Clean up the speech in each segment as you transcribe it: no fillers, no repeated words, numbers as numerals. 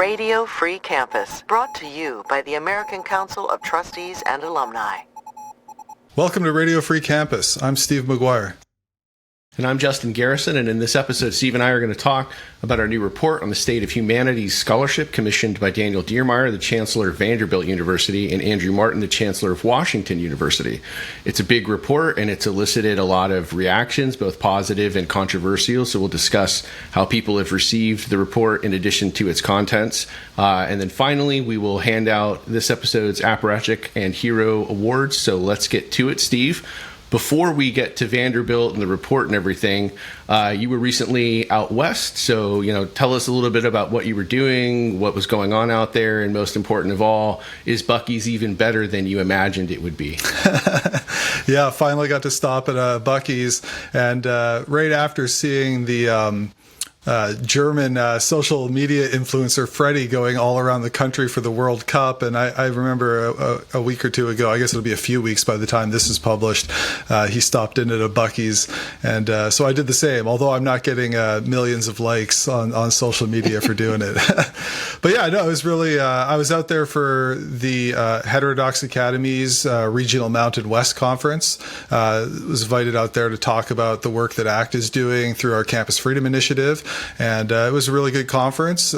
Radio Free Campus, brought to you by the American Council of Trustees and Alumni. Welcome to Radio Free Campus. I'm Steve McGuire. And I'm Justin Garrison, and in this episode, Steve and I are going to talk about our new report on the state of humanities scholarship commissioned by Daniel Diermeyer, the Chancellor of Vanderbilt University, and Andrew Martin, the Chancellor of Washington University. It's a big report, and it's elicited a lot of reactions, both positive and controversial, so we'll discuss how people have received the report in addition to its contents. And then finally, we will hand out this episode's Apparatchik and Hero Awards, so let's get to it, Steve. Before we get to Vanderbilt and the report and everything, you were recently out west. So, tell us a little bit about what you were doing, what was going on out there, and most important of all, is Buc-ee's even better than you imagined it would be? Yeah, finally got to stop at Buc-ee's. And right after seeing the German social media influencer Freddie going all around the country for the World Cup. And I remember a week or two ago, I guess it'll be a few weeks by the time this is published, he stopped in at a Buc-ee's. And so I did the same, although I'm not getting millions of likes on social media for doing it. But yeah, no, it was really, I was out there for the Heterodox Academy's Regional Mountain West Conference. Was invited out there to talk about the work that ACT is doing through our Campus Freedom Initiative. And it was a really good conference.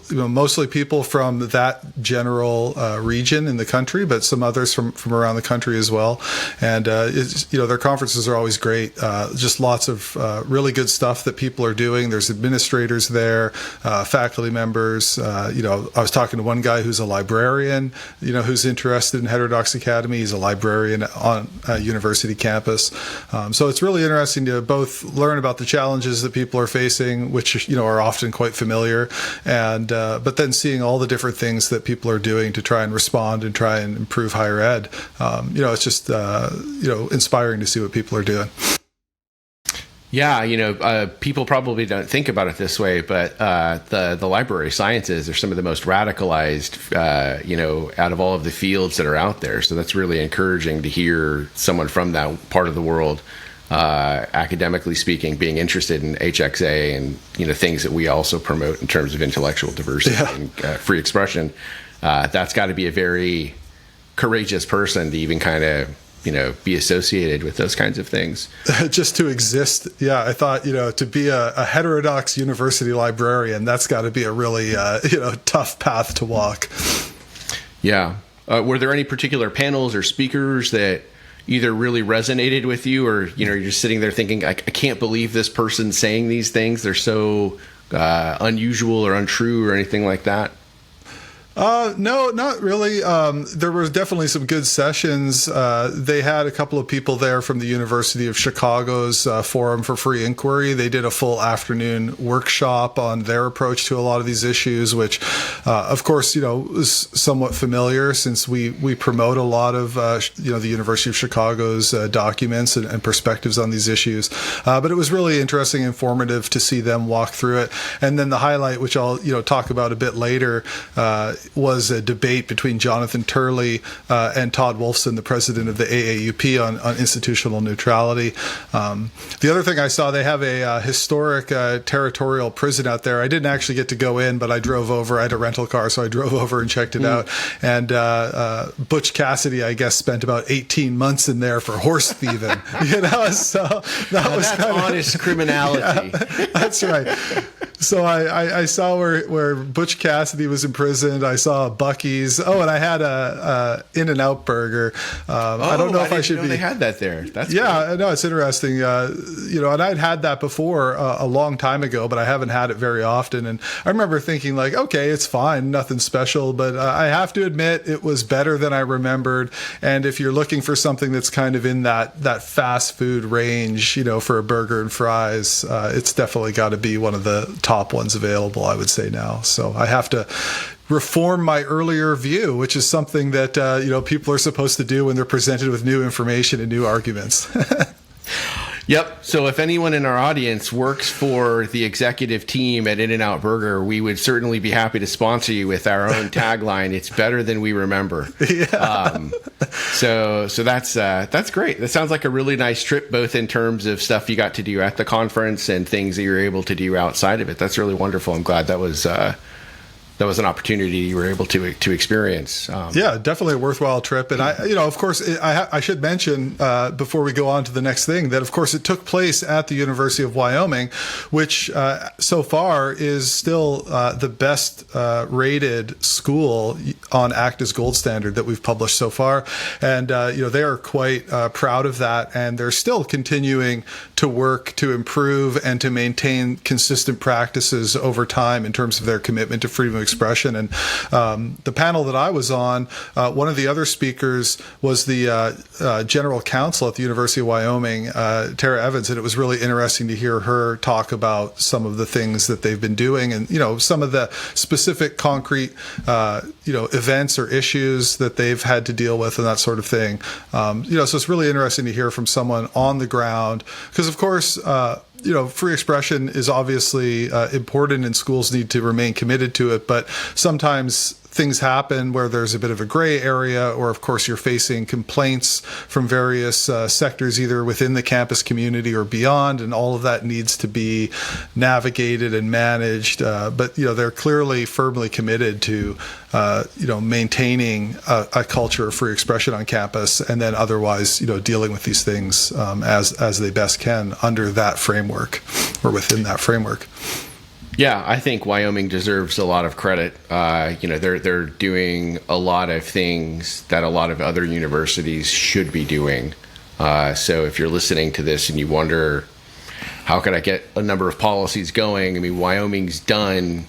Mostly people from that general region in the country, but some others from around the country as well. And their conferences are always great. Just lots of really good stuff that people are doing. There's administrators there, faculty members. I was talking to one guy who's a librarian, who's interested in Heterodox Academy. He's a librarian on a university campus. So it's really interesting to both learn about the challenges that people are facing, which are often quite familiar, and but then seeing all the different things that people are doing to try and respond and try and improve higher ed. It's just inspiring to see what people are doing. Yeah, people probably don't think about it this way, but the library sciences are some of the most radicalized, out of all of the fields that are out there. So that's really encouraging to hear someone from that part of the world, academically speaking, being interested in HXA and things that we also promote in terms of intellectual diversity and free expression. That's got to be a very courageous person to even kind of be associated with those kinds of things. Just to exist. Yeah, I thought, to be a heterodox university librarian, that's got to be a really, tough path to walk. Yeah. Were there any particular panels or speakers that either really resonated with you, or, you're just sitting there thinking, I can't believe this person's saying these things. They're so unusual or untrue or anything like that? No, not really. There were definitely some good sessions. They had a couple of people there from the University of Chicago's Forum for Free Inquiry. They did a full afternoon workshop on their approach to a lot of these issues, which, of course, was somewhat familiar since we promote a lot of, the University of Chicago's documents and perspectives on these issues. But it was really interesting, informative to see them walk through it. And then the highlight, which I'll, talk about a bit later, was a debate between Jonathan Turley and Todd Wolfson, the president of the AAUP, on institutional neutrality. The other thing I saw, they have a historic territorial prison out there. I didn't actually get to go in, but I drove over. I had a rental car, so I drove over and checked it out. And Butch Cassidy, I guess, spent about 18 months in there for horse thieving. So that's honest criminality. Yeah, that's right. So I saw where Butch Cassidy was imprisoned. I saw Buc-ee's. Oh, and I had a In-N-Out burger. I don't know if I should be. They had that there. That's yeah. No, it's interesting. And I'd had that before a long time ago, but I haven't had it very often. And I remember thinking like, okay, it's fine, nothing special. But I have to admit, it was better than I remembered. And if you're looking for something that's kind of in that fast food range, for a burger and fries, it's definitely got to be one of the top ones available, I would say now. So I have to reform my earlier view, which is something that people are supposed to do when they're presented with new information and new arguments. Yep. So if anyone in our audience works for the executive team at In-N-Out Burger, we would certainly be happy to sponsor you with our own tagline. It's better than we remember. Yeah. So that's great. That sounds like a really nice trip, both in terms of stuff you got to do at the conference and things that you're able to do outside of it. That's really wonderful. I'm glad that was that was an opportunity you were able to experience. Yeah, definitely a worthwhile trip. And of course, I should mention before we go on to the next thing that, of course, it took place at the University of Wyoming, which so far is still the best rated school on ACTA's gold standard that we've published so far. And, they are quite proud of that. And they're still continuing to work to improve and to maintain consistent practices over time in terms of their commitment to freedom of expression. And the panel that I was on, one of the other speakers was the general counsel at the University of Wyoming, Tara Evans, and it was really interesting to hear her talk about some of the things that they've been doing and, some of the specific concrete, events or issues that they've had to deal with and that sort of thing. So it's really interesting to hear from someone on the ground because, of course, free expression is obviously important and schools need to remain committed to it, but sometimes things happen where there's a bit of a gray area, or of course you're facing complaints from various sectors either within the campus community or beyond, and all of that needs to be navigated and managed. But they're clearly firmly committed to maintaining a culture of free expression on campus, and then otherwise dealing with these things as they best can under that framework or within that framework. Yeah, I think Wyoming deserves a lot of credit. They're doing a lot of things that a lot of other universities should be doing. So if you're listening to this and you wonder, how can I get a number of policies going? I mean, Wyoming's done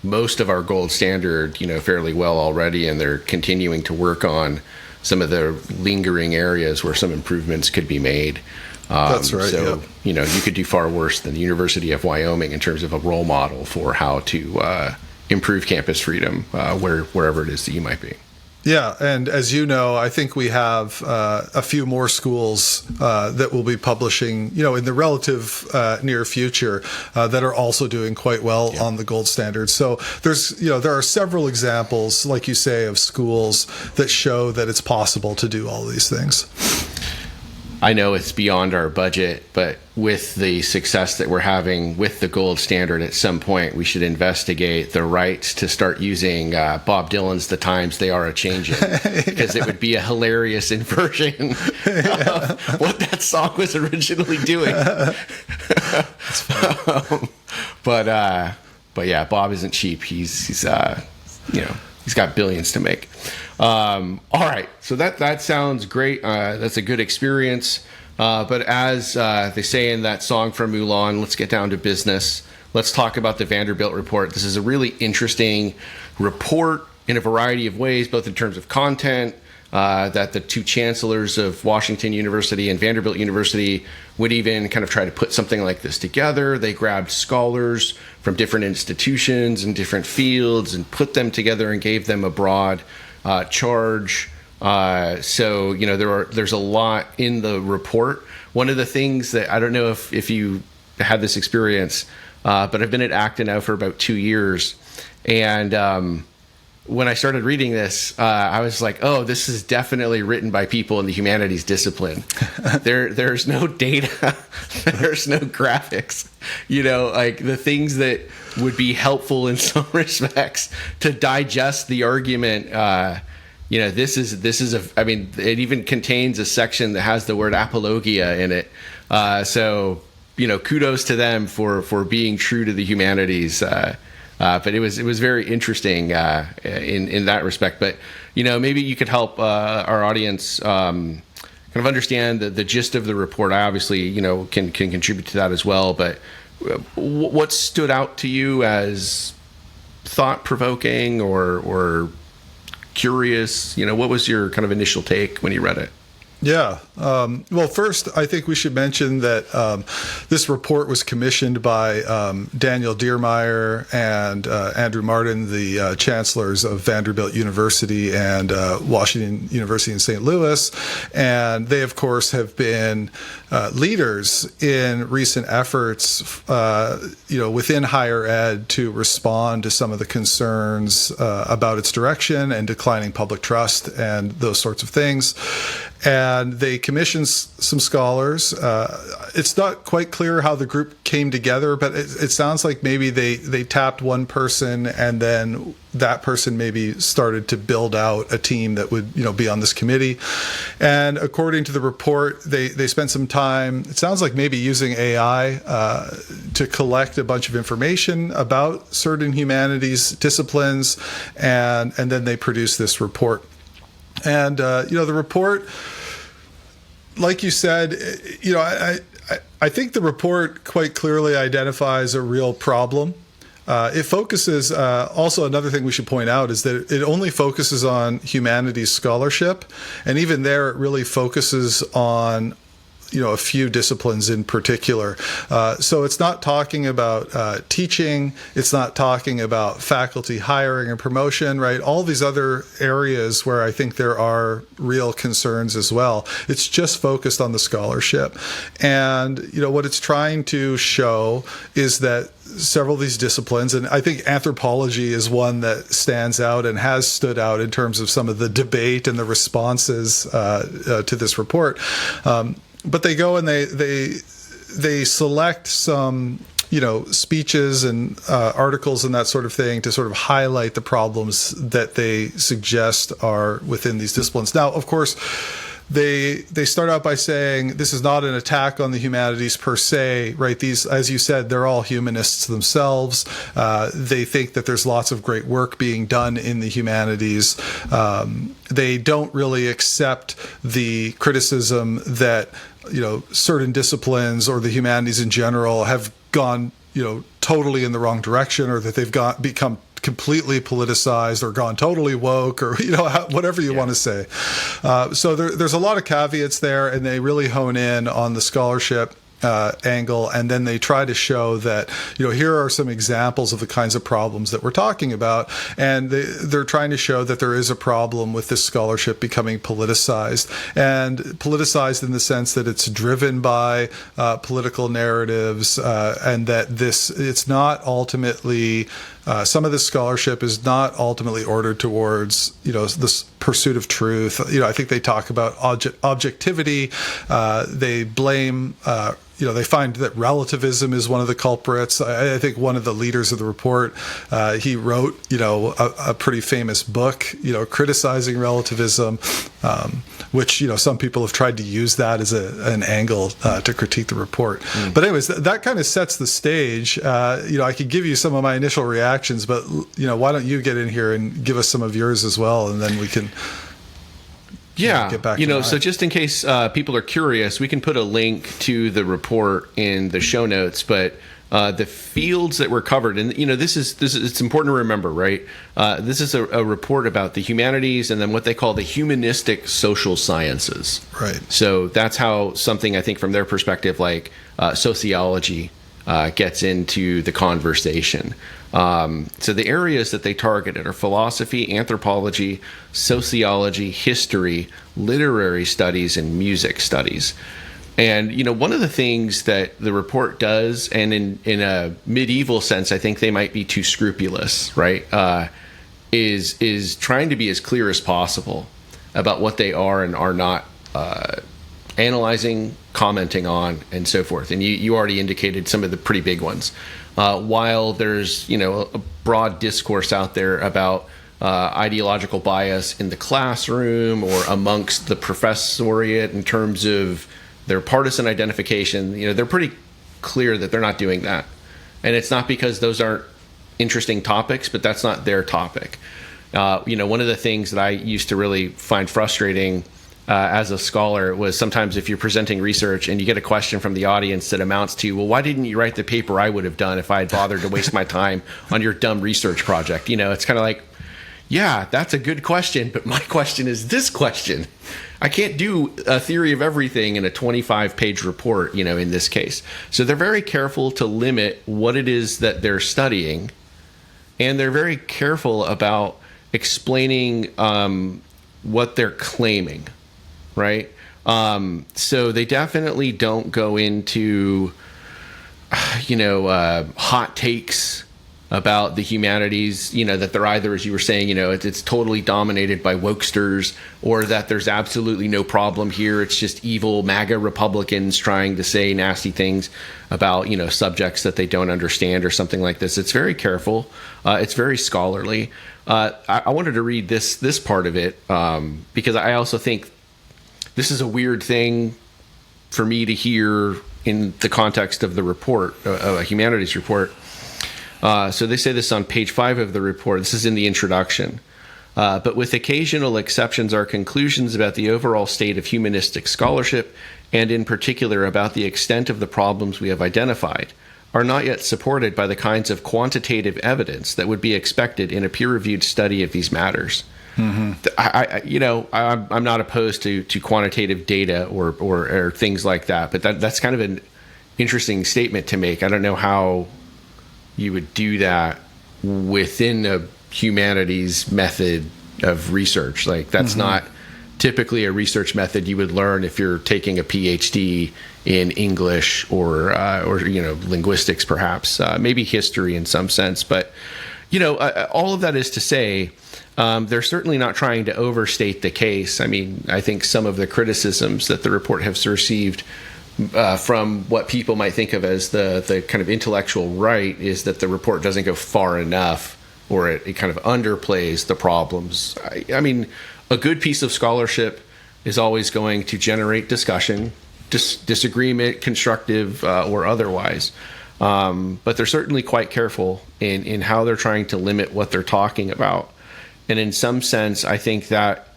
most of our gold standard, fairly well already, and they're continuing to work on some of the lingering areas where some improvements could be made. That's right. So, you could do far worse than the University of Wyoming in terms of a role model for how to improve campus freedom wherever it is that you might be. Yeah, and as you know, I think we have a few more schools that will be publishing, in the relative near future that are also doing quite well on the gold standard. So there are several examples, like you say, of schools that show that it's possible to do all these things. I know it's beyond our budget, but with the success that we're having with the gold standard, at some point we should investigate the rights to start using Bob Dylan's "The Times They Are A-Changin'," because it would be a hilarious inversion of what that song was originally doing. But yeah, Bob isn't cheap. He's got billions to make. All right, so that sounds great. That's a good experience. But as they say in that song from Mulan, let's get down to business. Let's talk about the Vanderbilt Report. This is a really interesting report in a variety of ways, both in terms of content, that the two chancellors of Washington University and Vanderbilt University would even kind of try to put something like this together. They grabbed scholars from different institutions and different fields and put them together and gave them a broad charge. So there's a lot in the report. One of the things that I don't know if you had this experience, but I've been at ACTA now for about 2 years, and when I started reading this, I was like, oh, this is definitely written by people in the humanities discipline. There's no data, there's no graphics, like the things that would be helpful in some respects to digest the argument. It even contains a section that has the word apologia in it. So kudos to them for being true to the humanities. But it was very interesting in that respect. But maybe you could help our audience kind of understand the gist of the report. I obviously can contribute to that as well. But what stood out to you as thought-provoking or curious? What was your kind of initial take when you read it? Yeah. Well, first, I think we should mention that this report was commissioned by Daniel Diermeyer and Andrew Martin, the chancellors of Vanderbilt University and Washington University in St. Louis. And they, of course, have been leaders in recent efforts, within higher ed to respond to some of the concerns about its direction and declining public trust and those sorts of things. and they commissioned some scholars. It's not quite clear how the group came together, but it sounds like maybe they tapped one person, and then that person maybe started to build out a team that would, be on this committee. And according to the report, they spent some time, it sounds like maybe using AI to collect a bunch of information about certain humanities disciplines, and then they produced this report. And the report, like you said, I think the report quite clearly identifies a real problem. It focuses, also another thing we should point out is that it only focuses on humanities scholarship, and even there it really focuses on a few disciplines in particular. So it's not talking about teaching, it's not talking about faculty hiring and promotion, right? All these other areas where I think there are real concerns as well. It's just focused on the scholarship. And, what it's trying to show is that several of these disciplines, and I think anthropology is one that stands out and has stood out in terms of some of the debate and the responses to this report. But they go and they select some, speeches and articles and that sort of thing to sort of highlight the problems that they suggest are within these disciplines. Now, of course, they start out by saying this is not an attack on the humanities per se, right? These, as you said, they're all humanists themselves. They think that there's lots of great work being done in the humanities. They don't really accept the criticism that certain disciplines or the humanities in general have gone totally in the wrong direction, or that they've become completely politicized or gone totally woke, or whatever you want to say. So there's a lot of caveats there, and they really hone in on the scholarship angle, and then they try to show that here are some examples of the kinds of problems that we're talking about, and they're trying to show that there is a problem with this scholarship becoming politicized, and politicized in the sense that it's driven by political narratives, and that it's not ultimately some of this scholarship is not ultimately ordered towards this pursuit of truth. I think they talk about objectivity. They blame they find that relativism is one of the culprits. I think one of the leaders of the report, he wrote, a pretty famous book, criticizing relativism, which, some people have tried to use that as an angle to critique the report. But anyways, that kind of sets the stage. I could give you some of my initial reactions, but, why don't you get in here and give us some of yours as well, and then we can... get back to so just in case people are curious, we can put a link to the report in the show notes, but the fields that were covered, and this is it's important to remember, right? This is a report about the humanities and then what they call the humanistic social sciences. Right. So that's how something, I think, from their perspective, like sociology gets into the conversation. So the areas that they targeted are philosophy, anthropology, sociology, history, literary studies, and music studies. And, one of the things that the report does, and in a medieval sense, I think they might be too scrupulous, right, is trying to be as clear as possible about what they are and are not analyzing, commenting on, and so forth. And you already indicated some of the pretty big ones. While there's, a broad discourse out there about ideological bias in the classroom or amongst the professoriate in terms of their partisan identification, they're pretty clear that they're not doing that. And it's not because those aren't interesting topics, but that's not their topic. One of the things that I used to really find frustrating as a scholar was sometimes if you're presenting research and you get a question from the audience that amounts to, well, why didn't you write the paper I would have done if I had bothered to waste my time on your dumb research project? It's kind of like, yeah, that's a good question, but my question is this question. I can't do a theory of everything in a 25-page report, in this case. So they're very careful to limit what it is that they're studying, and they're very careful about explaining what they're claiming. Right? So they definitely don't go into, hot takes about the humanities, that they're either, as you were saying, it's totally dominated by wokesters, or that there's absolutely no problem here. It's just evil MAGA Republicans trying to say nasty things about, subjects that they don't understand or something like this. It's very careful. It's very scholarly. I wanted to read this part of it because I also think this is a weird thing for me to hear in the context of the report, a humanities report. So they say this on page 5 of the report. This is in the introduction. But with occasional exceptions, our conclusions about the overall state of humanistic scholarship, and in particular about the extent of the problems we have identified, are not yet supported by the kinds of quantitative evidence that would be expected in a peer-reviewed study of these matters. Mm-hmm. I'm not opposed to quantitative data or things like that, but that's kind of an interesting statement to make. I don't know how you would do that within a humanities method of research. Like that's mm-hmm. not typically a research method you would learn if you're taking a PhD in English or linguistics, perhaps, maybe history in some sense. But all of that is to say, they're certainly not trying to overstate the case. I mean, I think some of the criticisms that the report has received from what people might think of as the kind of intellectual right is that the report doesn't go far enough, or it kind of underplays the problems. I mean, a good piece of scholarship is always going to generate discussion, disagreement, constructive or otherwise. But they're certainly quite careful in how they're trying to limit what they're talking about. And in some sense, I think that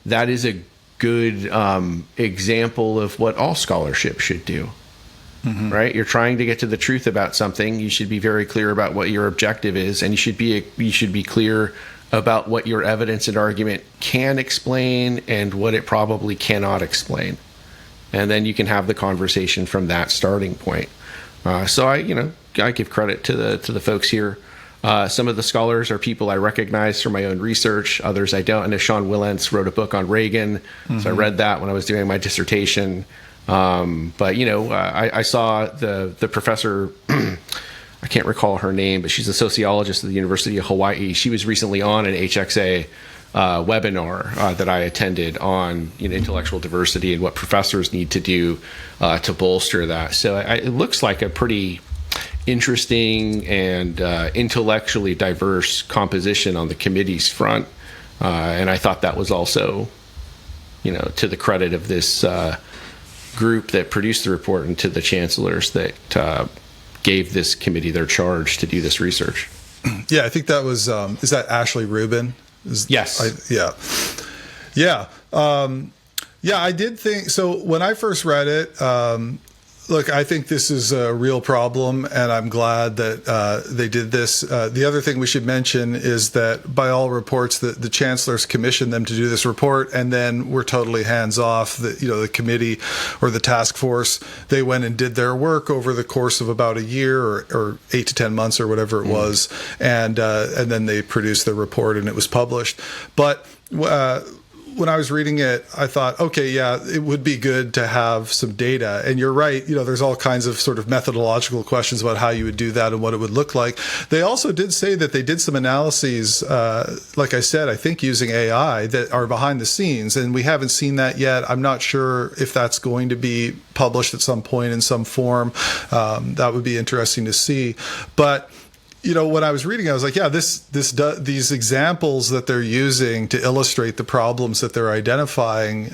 is a good example of what all scholarship should do. Mm-hmm. Right? You're trying to get to the truth about something. You should be very clear about what your objective is, and you should be clear about what your evidence and argument can explain and what it probably cannot explain. And then you can have the conversation from that starting point. So I give credit to the folks here. Some of the scholars are people I recognize from my own research. Others I don't. I know Sean Willents wrote a book on Reagan, mm-hmm. so I read that when I was doing my dissertation. But I saw the professor. I can't recall her name, but she's a sociologist at the University of Hawaii. She was recently on an HXA webinar that I attended on intellectual diversity and what professors need to do to bolster that. So it looks like a pretty interesting and intellectually diverse composition on the committee's front. And I thought that was also, to the credit of this group that produced the report and to the chancellors that gave this committee their charge to do this research. Yeah, I think that was, is that Ashley Rubin? Yes. Yeah, I did think, so when I first read it, look, I think this is a real problem, and I'm glad that they did this. The other thing we should mention is that by all reports, the chancellors commissioned them to do this report, and then were totally hands off. The committee or the task force, they went and did their work over the course of about a year or 8 to 10 months or whatever it was, and then they produced the report and it was published. But when I was reading it, I thought, okay, yeah, it would be good to have some data. And you're right, there's all kinds of sort of methodological questions about how you would do that and what it would look like. They also did say that they did some analyses, like I said, I think using AI that are behind the scenes. And we haven't seen that yet. I'm not sure if that's going to be published at some point in some form. That would be interesting to see. But when I was reading, I was like, yeah, these examples that they're using to illustrate the problems that they're identifying,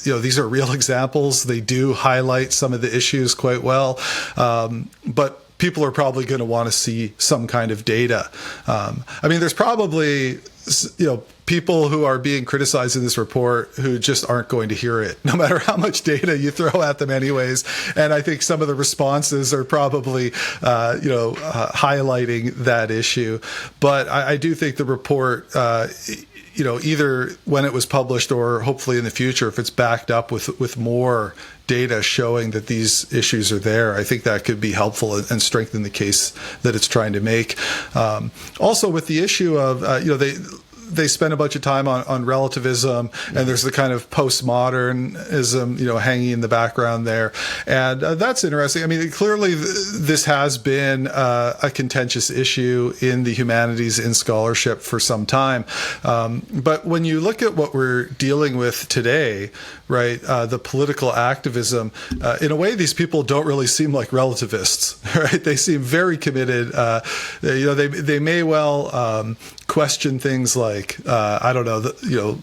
these are real examples. They do highlight some of the issues quite well, but people are probably going to want to see some kind of data. There's probably, people who are being criticized in this report who just aren't going to hear it, no matter how much data you throw at them anyways. And I think some of the responses are probably, highlighting that issue. But I do think the report, either when it was published or hopefully in the future, if it's backed up with more data showing that these issues are there, I think that could be helpful and strengthen the case that it's trying to make. Also with the issue of, they spend a bunch of time on relativism, and there's the kind of postmodernism, hanging in the background there. And that's interesting. I mean, clearly this has been a contentious issue in the humanities in scholarship for some time. But when you look at what we're dealing with today, right, the political activism, in a way, these people don't really seem like relativists, right? They seem very committed. They may well question things like, I don't know,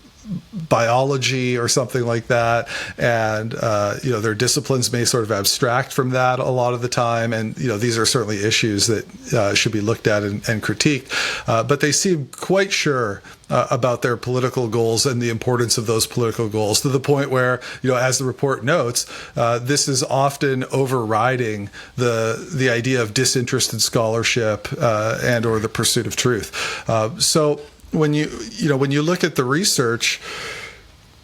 biology or something like that, and their disciplines may sort of abstract from that a lot of the time, and these are certainly issues that should be looked at and critiqued, but they seem quite sure about their political goals and the importance of those political goals, to the point where, as the report notes, this is often overriding the idea of disinterested scholarship and or the pursuit of truth. So when you look at the research,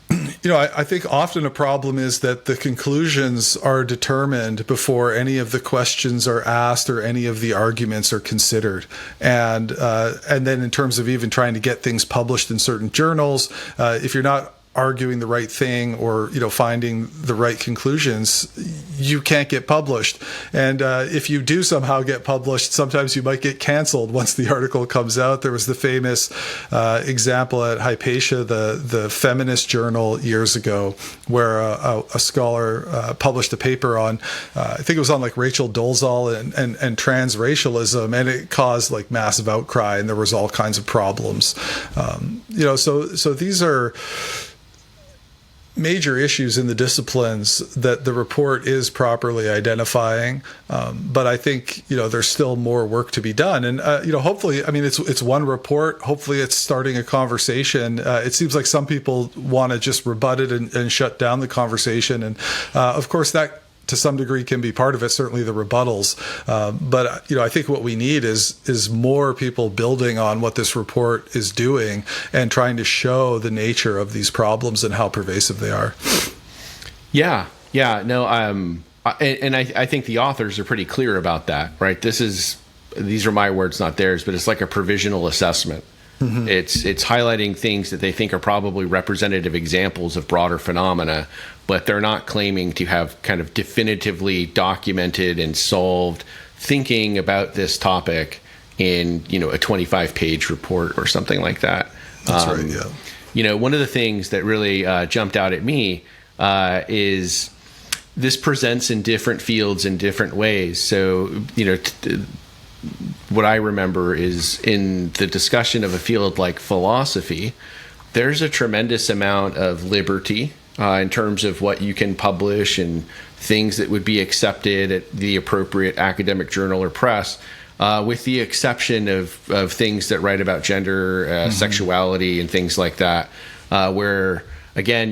I think often a problem is that the conclusions are determined before any of the questions are asked or any of the arguments are considered. And then in terms of even trying to get things published in certain journals, if you're not arguing the right thing or finding the right conclusions, you can't get published. And if you do somehow get published, sometimes you might get canceled once the article comes out. There was the famous example at Hypatia, the feminist journal years ago, where a scholar published a paper on, I think it was on like Rachel Dolezal and transracialism, and it caused like massive outcry, and there was all kinds of problems. So these are major issues in the disciplines that the report is properly identifying, but I think there's still more work to be done. And hopefully, I mean, it's one report. Hopefully, it's starting a conversation. It seems like some people want to just rebut it and shut down the conversation, and of course that, to some degree, can be part of it, certainly the rebuttals. But I think what we need is more people building on what this report is doing and trying to show the nature of these problems and how pervasive they are. Yeah. No, I think the authors are pretty clear about that, right? These are my words, not theirs, but it's like a provisional assessment. Mm-hmm. It's highlighting things that they think are probably representative examples of broader phenomena, but they're not claiming to have kind of definitively documented and solved thinking about this topic in a 25-page report or something like that. That's right. Yeah. One of the things that really jumped out at me is this presents in different fields in different ways. So what I remember is in the discussion of a field like philosophy, there's a tremendous amount of liberty in terms of what you can publish and things that would be accepted at the appropriate academic journal or press, with the exception of things that write about gender, sexuality, and things like that, where again,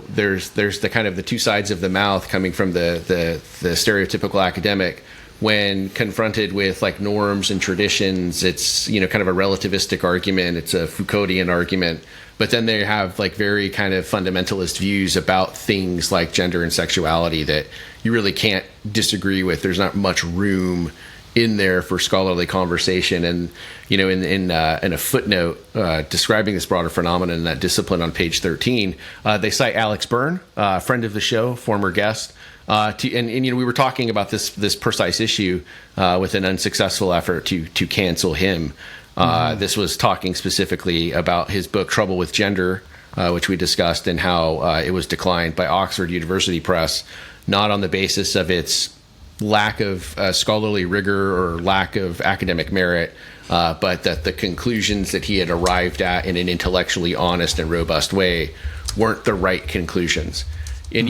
there's the kind of the two sides of the mouth coming from the stereotypical academic. When confronted with like norms and traditions, it's kind of a relativistic argument. It's a Foucauldian argument. But then they have like very kind of fundamentalist views about things like gender and sexuality that you really can't disagree with. There's not much room in there for scholarly conversation. And in a footnote describing this broader phenomenon in that discipline on page 13, they cite Alex Byrne, a friend of the show, former guest. We were talking about this precise issue with an unsuccessful effort to cancel him. This was talking specifically about his book Trouble with Gender, which we discussed, and how it was declined by Oxford University Press, not on the basis of its lack of scholarly rigor or lack of academic merit, but that the conclusions that he had arrived at in an intellectually honest and robust way weren't the right conclusions. And,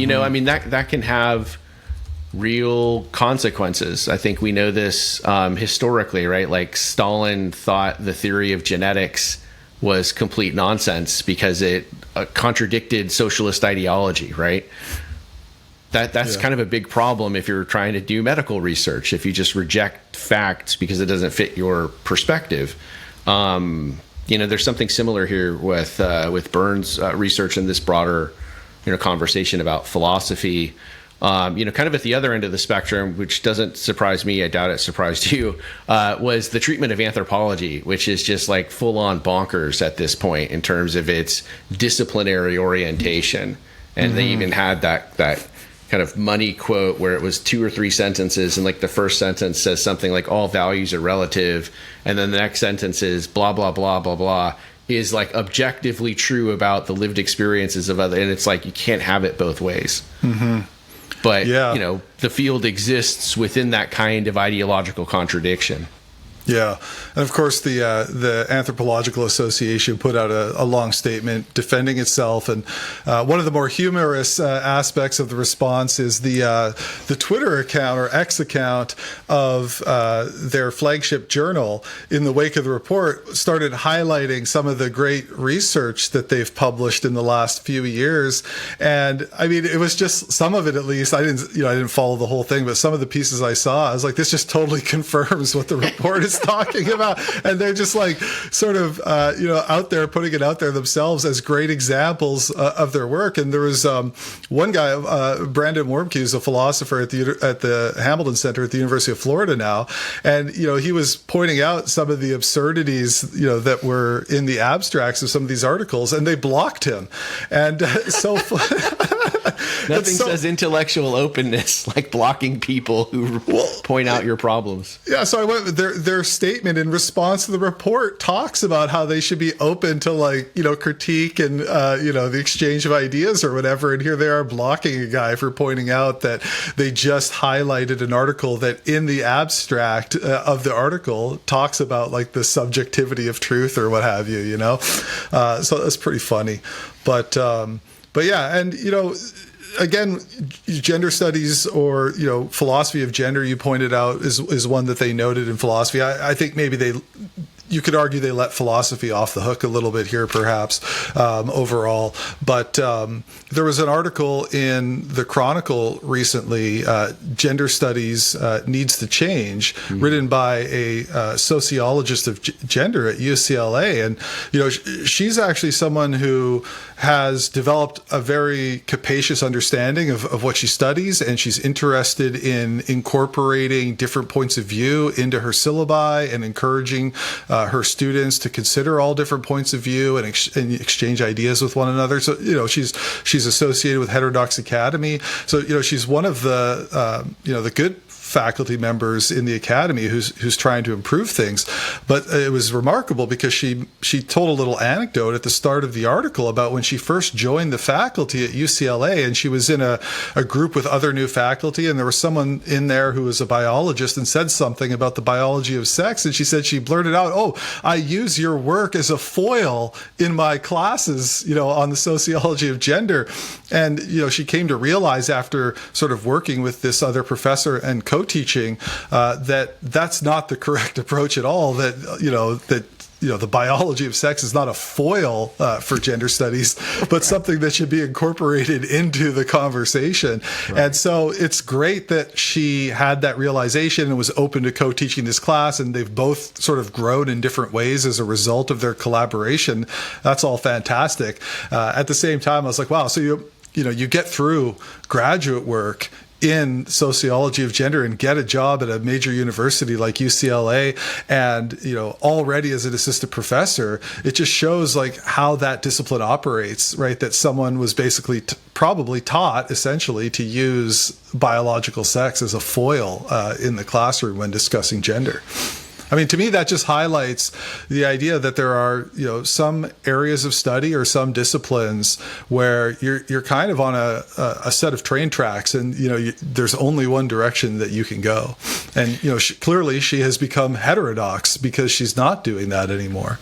that can have real consequences. I think we know this historically, right? Like Stalin thought the theory of genetics was complete nonsense because it contradicted socialist ideology, right? That's kind of a big problem if you're trying to do medical research. If you just reject facts because it doesn't fit your perspective. There's something similar here with Byrne's research and this broader conversation about philosophy. kind of at the other end of the spectrum, which doesn't surprise me, I doubt it surprised you, was the treatment of anthropology, which is just like full on bonkers at this point in terms of its disciplinary orientation. And they even had that kind of money quote where it was 2 or 3 sentences, and like the first sentence says something like all values are relative, and then the next sentence is blah blah blah blah blah, is like objectively true about the lived experiences of other, and it's like you can't have it both ways. But the field exists within that kind of ideological contradiction. Yeah, and of course the Anthropological Association put out a long statement defending itself, and one of the more humorous aspects of the response is the Twitter account or X account of their flagship journal in the wake of the report started highlighting some of the great research that they've published in the last few years, and I mean it was just some of it, at least. I didn't follow the whole thing, but some of the pieces I saw, I was like, this just totally confirms what the report is talking about. And they're just like sort of out there putting it out there themselves as great examples of their work. And there was one guy, Brandon Wormke, who's a philosopher at the Hamilton Center at the University of Florida now, and he was pointing out some of the absurdities that were in the abstracts of some of these articles, and they blocked him. And so nothing says intellectual openness like blocking people who point out your problems. Yeah, so I went. Their statement in response to the report talks about how they should be open to critique and the exchange of ideas or whatever. And here they are blocking a guy for pointing out that they just highlighted an article that in the abstract of the article talks about like the subjectivity of truth or what have you. So that's pretty funny, but yeah, and again, gender studies or philosophy of gender, you pointed out, is one that they noted in philosophy. I think maybe you could argue they let philosophy off the hook a little bit here, perhaps, overall. But there was an article in the Chronicle recently, Gender Studies Needs to Change, written by a sociologist of gender at UCLA. And, she's actually someone who has developed a very capacious understanding of what she studies, and she's interested in incorporating different points of view into her syllabi and encouraging her students to consider all different points of view and exchange ideas with one another. So, she's associated with Heterodox Academy. So, she's one of the good faculty members in the academy who's trying to improve things. But it was remarkable because she told a little anecdote at the start of the article about when she first joined the faculty at UCLA, and she was in a group with other new faculty, and there was someone in there who was a biologist and said something about the biology of sex, and she said she blurted out, "Oh, I use your work as a foil in my classes, on the sociology of gender." And she came to realize after sort of working with this other professor and co-teaching that's not the correct approach at all. The biology of sex is not a foil for gender studies, but something that should be incorporated into the conversation. Right. And so it's great that she had that realization and was open to co-teaching this class, and they've both sort of grown in different ways as a result of their collaboration. That's all fantastic. At the same time, I was like, wow, so you get through graduate work in sociology of gender and get a job at a major university like UCLA, and already as an assistant professor, it just shows like how that discipline operates, right? That someone was basically probably taught essentially to use biological sex as a foil in the classroom when discussing gender. I mean, to me, that just highlights the idea that there are, some areas of study or some disciplines where you're kind of on a set of train tracks, and there's only one direction that you can go. And clearly, she has become heterodox because she's not doing that anymore.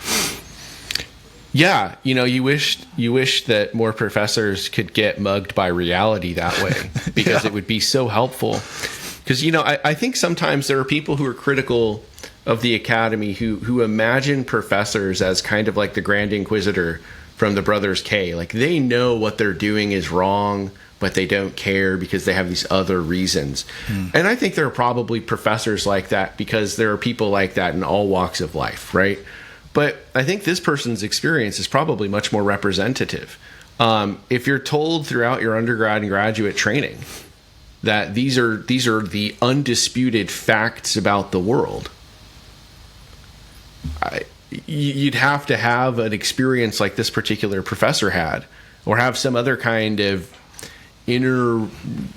Yeah, you wish that more professors could get mugged by reality that way, because it would be so helpful. Because I think sometimes there are people who are critical of the academy who imagine professors as kind of like the Grand Inquisitor from the Brothers K. Like they know what they're doing is wrong, but they don't care because they have these other reasons. And I think there are probably professors like that because there are people like that in all walks of life, right? But I think this person's experience is probably much more representative. If you're told throughout your undergrad and graduate training that these are the undisputed facts about the world. You'd have to have an experience like this particular professor had, or have some other kind of inner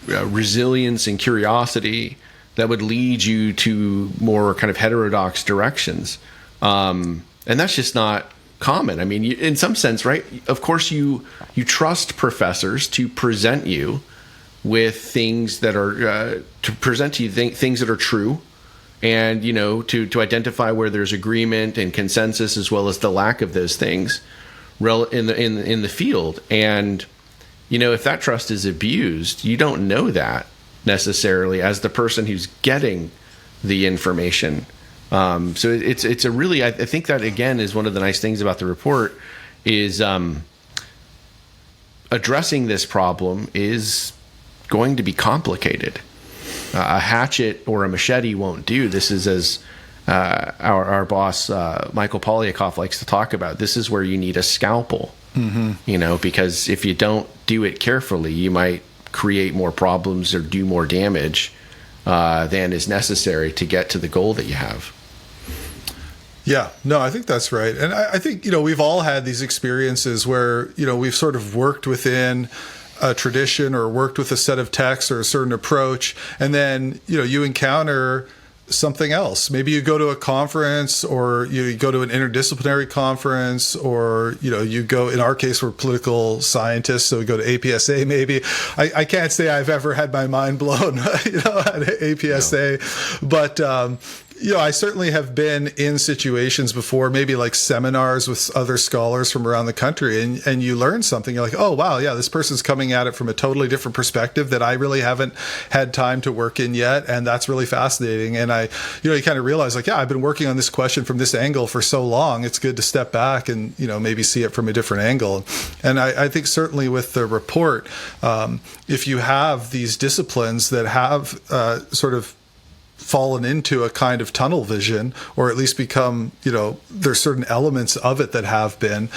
resilience and curiosity that would lead you to more kind of heterodox directions. And that's just not common. I mean, in some sense, right? Of course, you trust professors to present you with things that are to present to you things that are true, and to identify where there's agreement and consensus, as well as the lack of those things in the field. And if that trust is abused, you don't know that necessarily as the person who's getting the information. So it's a really, I think that again is one of the nice things about the report is addressing this problem is going to be complicated. A hatchet or a machete won't do. This is, as our boss Michael Polyakov likes to talk about, this is where you need a scalpel. Mm-hmm. Because if you don't do it carefully, you might create more problems or do more damage than is necessary to get to the goal that you have. Yeah, no, I think that's right. And I think, we've all had these experiences where, we've sort of worked within a tradition or worked with a set of texts or a certain approach, and then, you encounter something else. Maybe you go to a conference, or you go to an interdisciplinary conference, or you go, in our case we're political scientists, so we go to APSA. Maybe I can't say I've ever had my mind blown at APSA, no. But I certainly have been in situations before, maybe like seminars with other scholars from around the country, and you learn something. You're like, oh, wow, yeah, this person's coming at it from a totally different perspective that I really haven't had time to work in yet, and that's really fascinating. And you kind of realize, like, yeah, I've been working on this question from this angle for so long, it's good to step back and, maybe see it from a different angle. And I think certainly with the report, if you have these disciplines that have sort of fallen into a kind of tunnel vision, or at least become, there's certain elements of it that have been,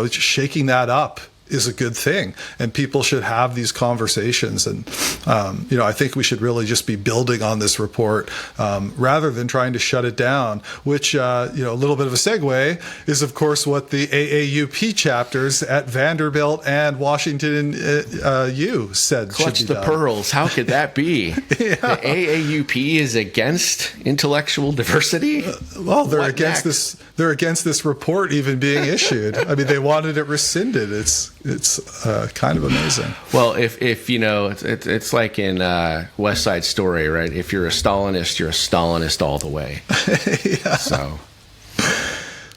shaking that up is a good thing, and people should have these conversations. And I think we should really just be building on this report rather than trying to shut it down, which a little bit of a segue is, of course, what the AAUP chapters at Vanderbilt and Washington U said. Clutch should be the done. pearls. How could that be? Yeah. The AAUP is against intellectual diversity? Well, they're against this. They're against this report even being issued. I mean, they wanted it rescinded. It's kind of amazing. Well, if it's like in West Side Story, right? If you're a Stalinist, you're a Stalinist all the way. Yeah. So.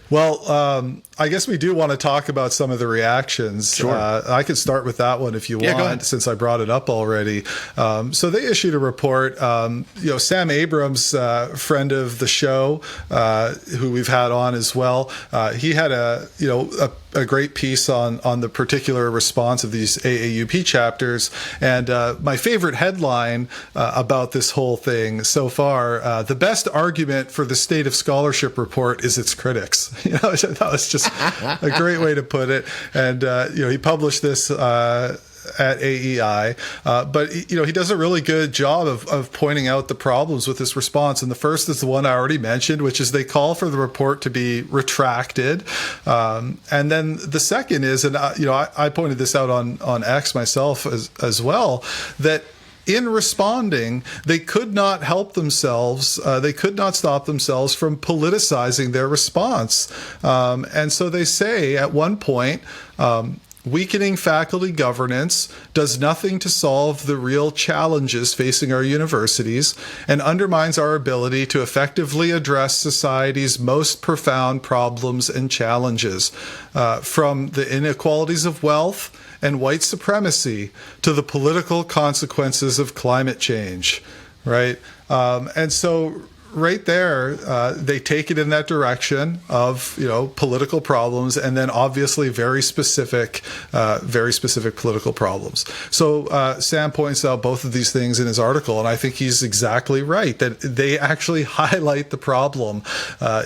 Well, I guess we do want to talk about some of the reactions. Sure. I could start with that one if you want, since I brought it up already. So they issued a report. Sam Abrams, friend of the show, who we've had on as well, he had a great piece on the particular response of these AAUP chapters. And my favorite headline about this whole thing so far, the best argument for the State of Scholarship report is its critics. That was just a great way to put it. And, he published this at AEI, but he does a really good job of pointing out the problems with this response. And the first is the one I already mentioned, which is they call for the report to be retracted. And then the second is, and I pointed this out on X myself as well, that in responding, they could not help themselves. They could not stop themselves from politicizing their response. And so they say at one point, weakening faculty governance does nothing to solve the real challenges facing our universities and undermines our ability to effectively address society's most profound problems and challenges, from the inequalities of wealth and white supremacy to the political consequences of climate change, right? And so right there, they take it in that direction of, political problems, and then obviously very specific political problems. So Sam points out both of these things in his article, and I think he's exactly right that they actually highlight the problem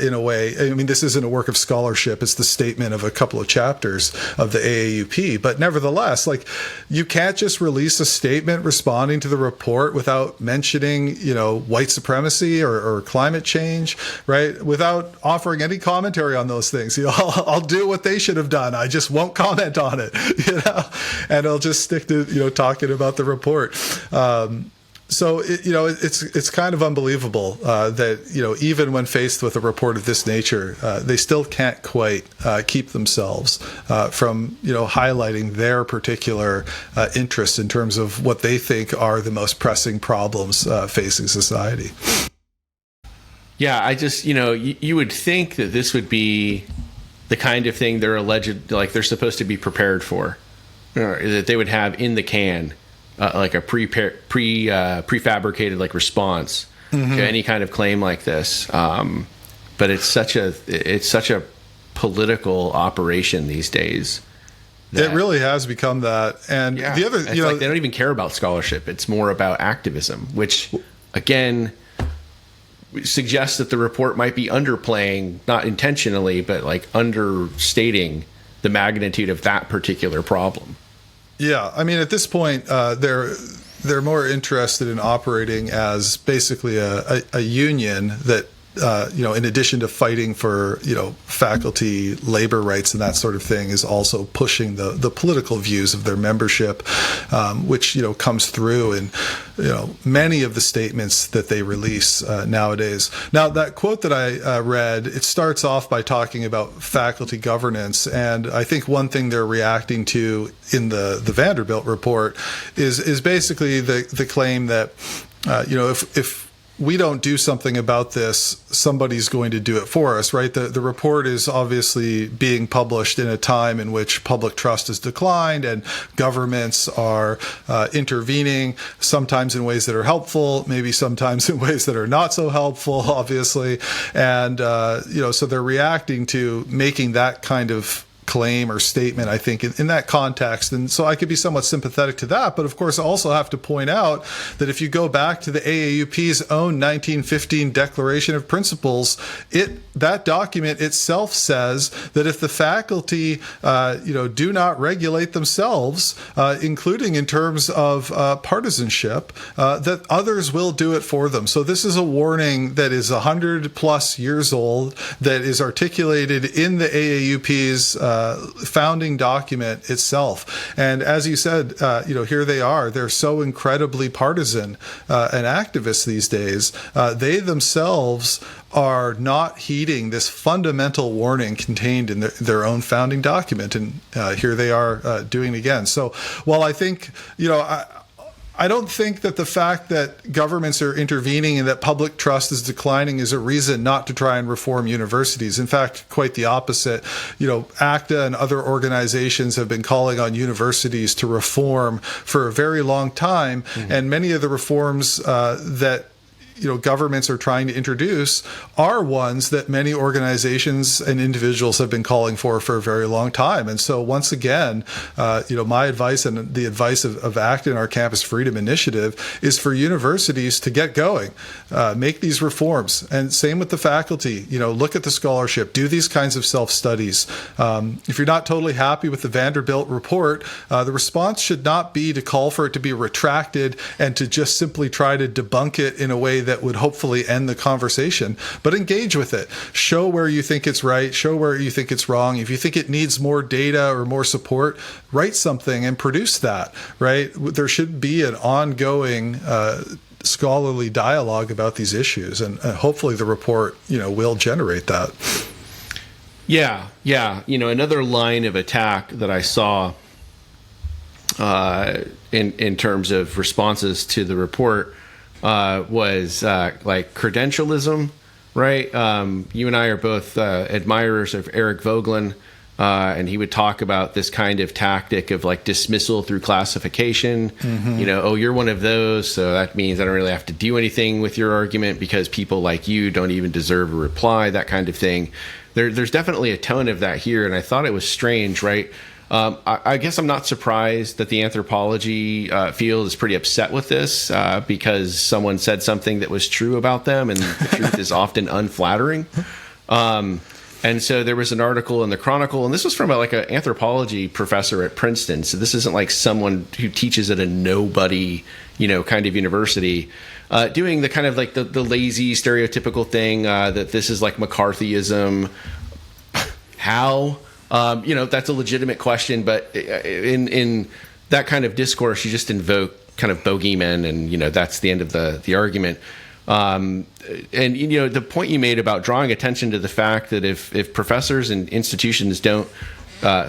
in a way. I mean, this isn't a work of scholarship; it's the statement of a couple of chapters of the AAUP. But nevertheless, like, you can't just release a statement responding to the report without mentioning, white supremacy or climate change, right? Without offering any commentary on those things. I'll do what they should have done. I just won't comment on it, and I'll just stick to, talking about the report. So it's kind of unbelievable that even when faced with a report of this nature, they still can't quite keep themselves from highlighting their particular interests in terms of what they think are the most pressing problems facing society. Yeah, I just you would think that this would be the kind of thing they're supposed to be prepared for, that they would have in the can. Like a prefabricated response to any kind of claim like this, but it's such a political operation these days. It really has become that, and the other, they don't even care about scholarship. It's more about activism, which again suggests that the report might be underplaying, not intentionally, but understating the magnitude of that particular problem. Yeah, I mean, at this point, they're more interested in operating as basically a union that, in addition to fighting for, faculty labor rights and that sort of thing, is also pushing the political views of their membership, which, comes through in, many of the statements that they release nowadays. Now, that quote that I read, it starts off by talking about faculty governance. And I think one thing they're reacting to in the Vanderbilt report is basically the claim that, if we don't do something about this, somebody's going to do it for us, right? The report is obviously being published in a time in which public trust has declined and governments are intervening, sometimes in ways that are helpful, maybe sometimes in ways that are not so helpful, obviously. And, so they're reacting to making that kind of claim or statement, I think, in that context. And so I could be somewhat sympathetic to that. But of course, I also have to point out that if you go back to the AAUP's own 1915 Declaration of Principles, that document itself says that if the faculty, do not regulate themselves, including in terms of partisanship, that others will do it for them. So this is a warning that is 100 plus years old, that is articulated in the AAUP's founding document itself. And as you said, here they are. They're so incredibly partisan and activist these days. They themselves are not heeding this fundamental warning contained in their own founding document. And here they are doing it again. So while I think, I don't think that the fact that governments are intervening and that public trust is declining is a reason not to try and reform universities. In fact, quite the opposite. ACTA and other organizations have been calling on universities to reform for a very long time. Mm-hmm. And many of the reforms that governments are trying to introduce are ones that many organizations and individuals have been calling for a very long time. And so once again, my advice and the advice of ACT and our Campus Freedom Initiative is for universities to get going, make these reforms. And same with the faculty, look at the scholarship, do these kinds of self-studies. If you're not totally happy with the Vanderbilt report, the response should not be to call for it to be retracted and to just simply try to debunk it in a way that would hopefully end the conversation, but engage with it. Show where you think it's right, show where you think it's wrong. If you think it needs more data or more support, write something and produce that, right? There should be an ongoing scholarly dialogue about these issues, and hopefully the report, will generate that. Yeah. Another line of attack that I saw in terms of responses to the report was credentialism, right? You and I are both admirers of Eric Voegelin, and he would talk about this kind of tactic of like dismissal through classification. Oh, you're one of those, so that means I don't really have to do anything with your argument because people like you don't even deserve a reply, that kind of thing. There's definitely a tone of that here, and I thought it was strange, right? I guess I'm not surprised that the anthropology field is pretty upset with this because someone said something that was true about them, and the truth is often unflattering. And so there was an article in the Chronicle, and this was from like an anthropology professor at Princeton. So this isn't like someone who teaches at a nobody, kind of university, doing the kind of like the lazy stereotypical thing that this is like McCarthyism. How? That's a legitimate question, but in that kind of discourse, you just invoke kind of bogeymen, and that's the end of the argument. And the point you made about drawing attention to the fact that if professors and institutions don't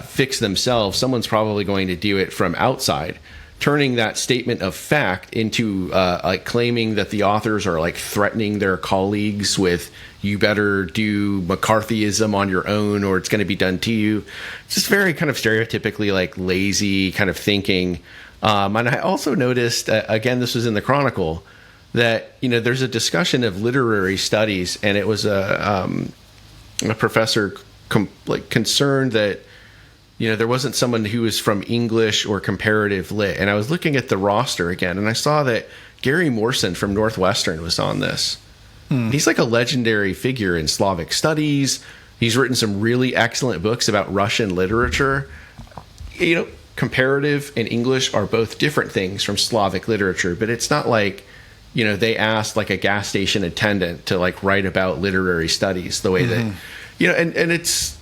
fix themselves, someone's probably going to do it from outside, turning that statement of fact into like claiming that the authors are like threatening their colleagues with, you better do McCarthyism on your own or it's going to be done to you. It's just very kind of stereotypically like lazy kind of thinking. And I also noticed, again, this was in the Chronicle, that there's a discussion of literary studies, and it was a professor concerned that there wasn't someone who was from English or comparative lit. And I was looking at the roster again, and I saw that Gary Morrison from Northwestern was on this. He's like a legendary figure in Slavic studies. He's written some really excellent books about Russian literature. Comparative and English are both different things from Slavic literature, but it's not like they asked like a gas station attendant to like write about literary studies the way that, and it's,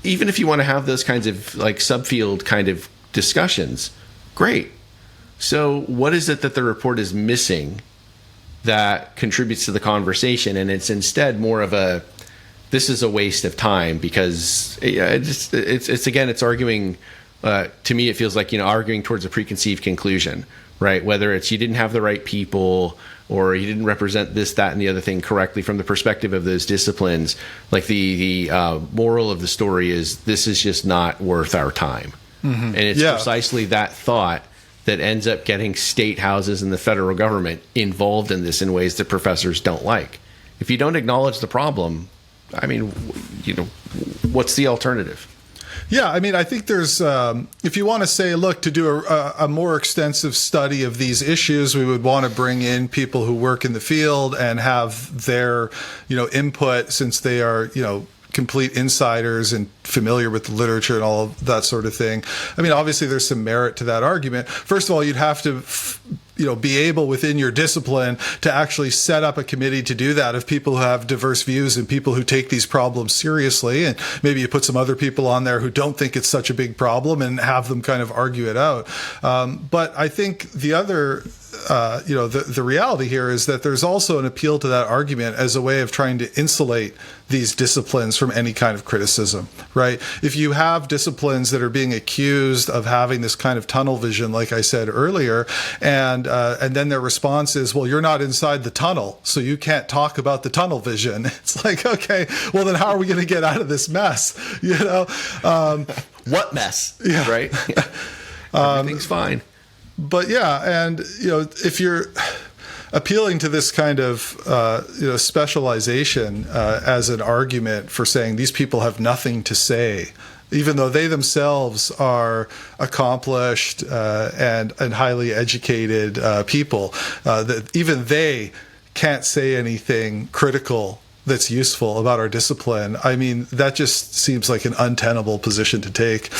even if you want to have those kinds of like subfield kind of discussions, great. So what is it that the report is missing that contributes to the conversation? And it's instead more of this is a waste of time because it's arguing, to me, it feels like, arguing towards a preconceived conclusion. Right, whether it's you didn't have the right people or you didn't represent this, that, and the other thing correctly from the perspective of those disciplines, like the moral of the story is this is just not worth our time. And it's precisely that thought that ends up getting state houses and the federal government involved in this in ways that professors don't like. If you don't acknowledge the problem, I mean, what's the alternative? Yeah, I mean, I think there's, if you want to say, look, to do a more extensive study of these issues, we would want to bring in people who work in the field and have their, input, since they are, complete insiders and familiar with the literature and all of that sort of thing. I mean, obviously there's some merit to that argument. First of all, you'd have to be able within your discipline to actually set up a committee to do that of people who have diverse views and people who take these problems seriously. And maybe you put some other people on there who don't think it's such a big problem and have them kind of argue it out. But I think the other, the reality here is that there's also an appeal to that argument as a way of trying to insulate these disciplines from any kind of criticism, right? If you have disciplines that are being accused of having this kind of tunnel vision, like I said earlier, and then their response is, well, you're not inside the tunnel, so you can't talk about the tunnel vision. It's like, okay, well, then how are we going to get out of this mess? What mess? Yeah. Right? Everything's fine. But yeah, and if you're appealing to this kind of specialization as an argument for saying these people have nothing to say, even though they themselves are accomplished and highly educated people, that even they can't say anything critical that's useful about our discipline. I mean, that just seems like an untenable position to take.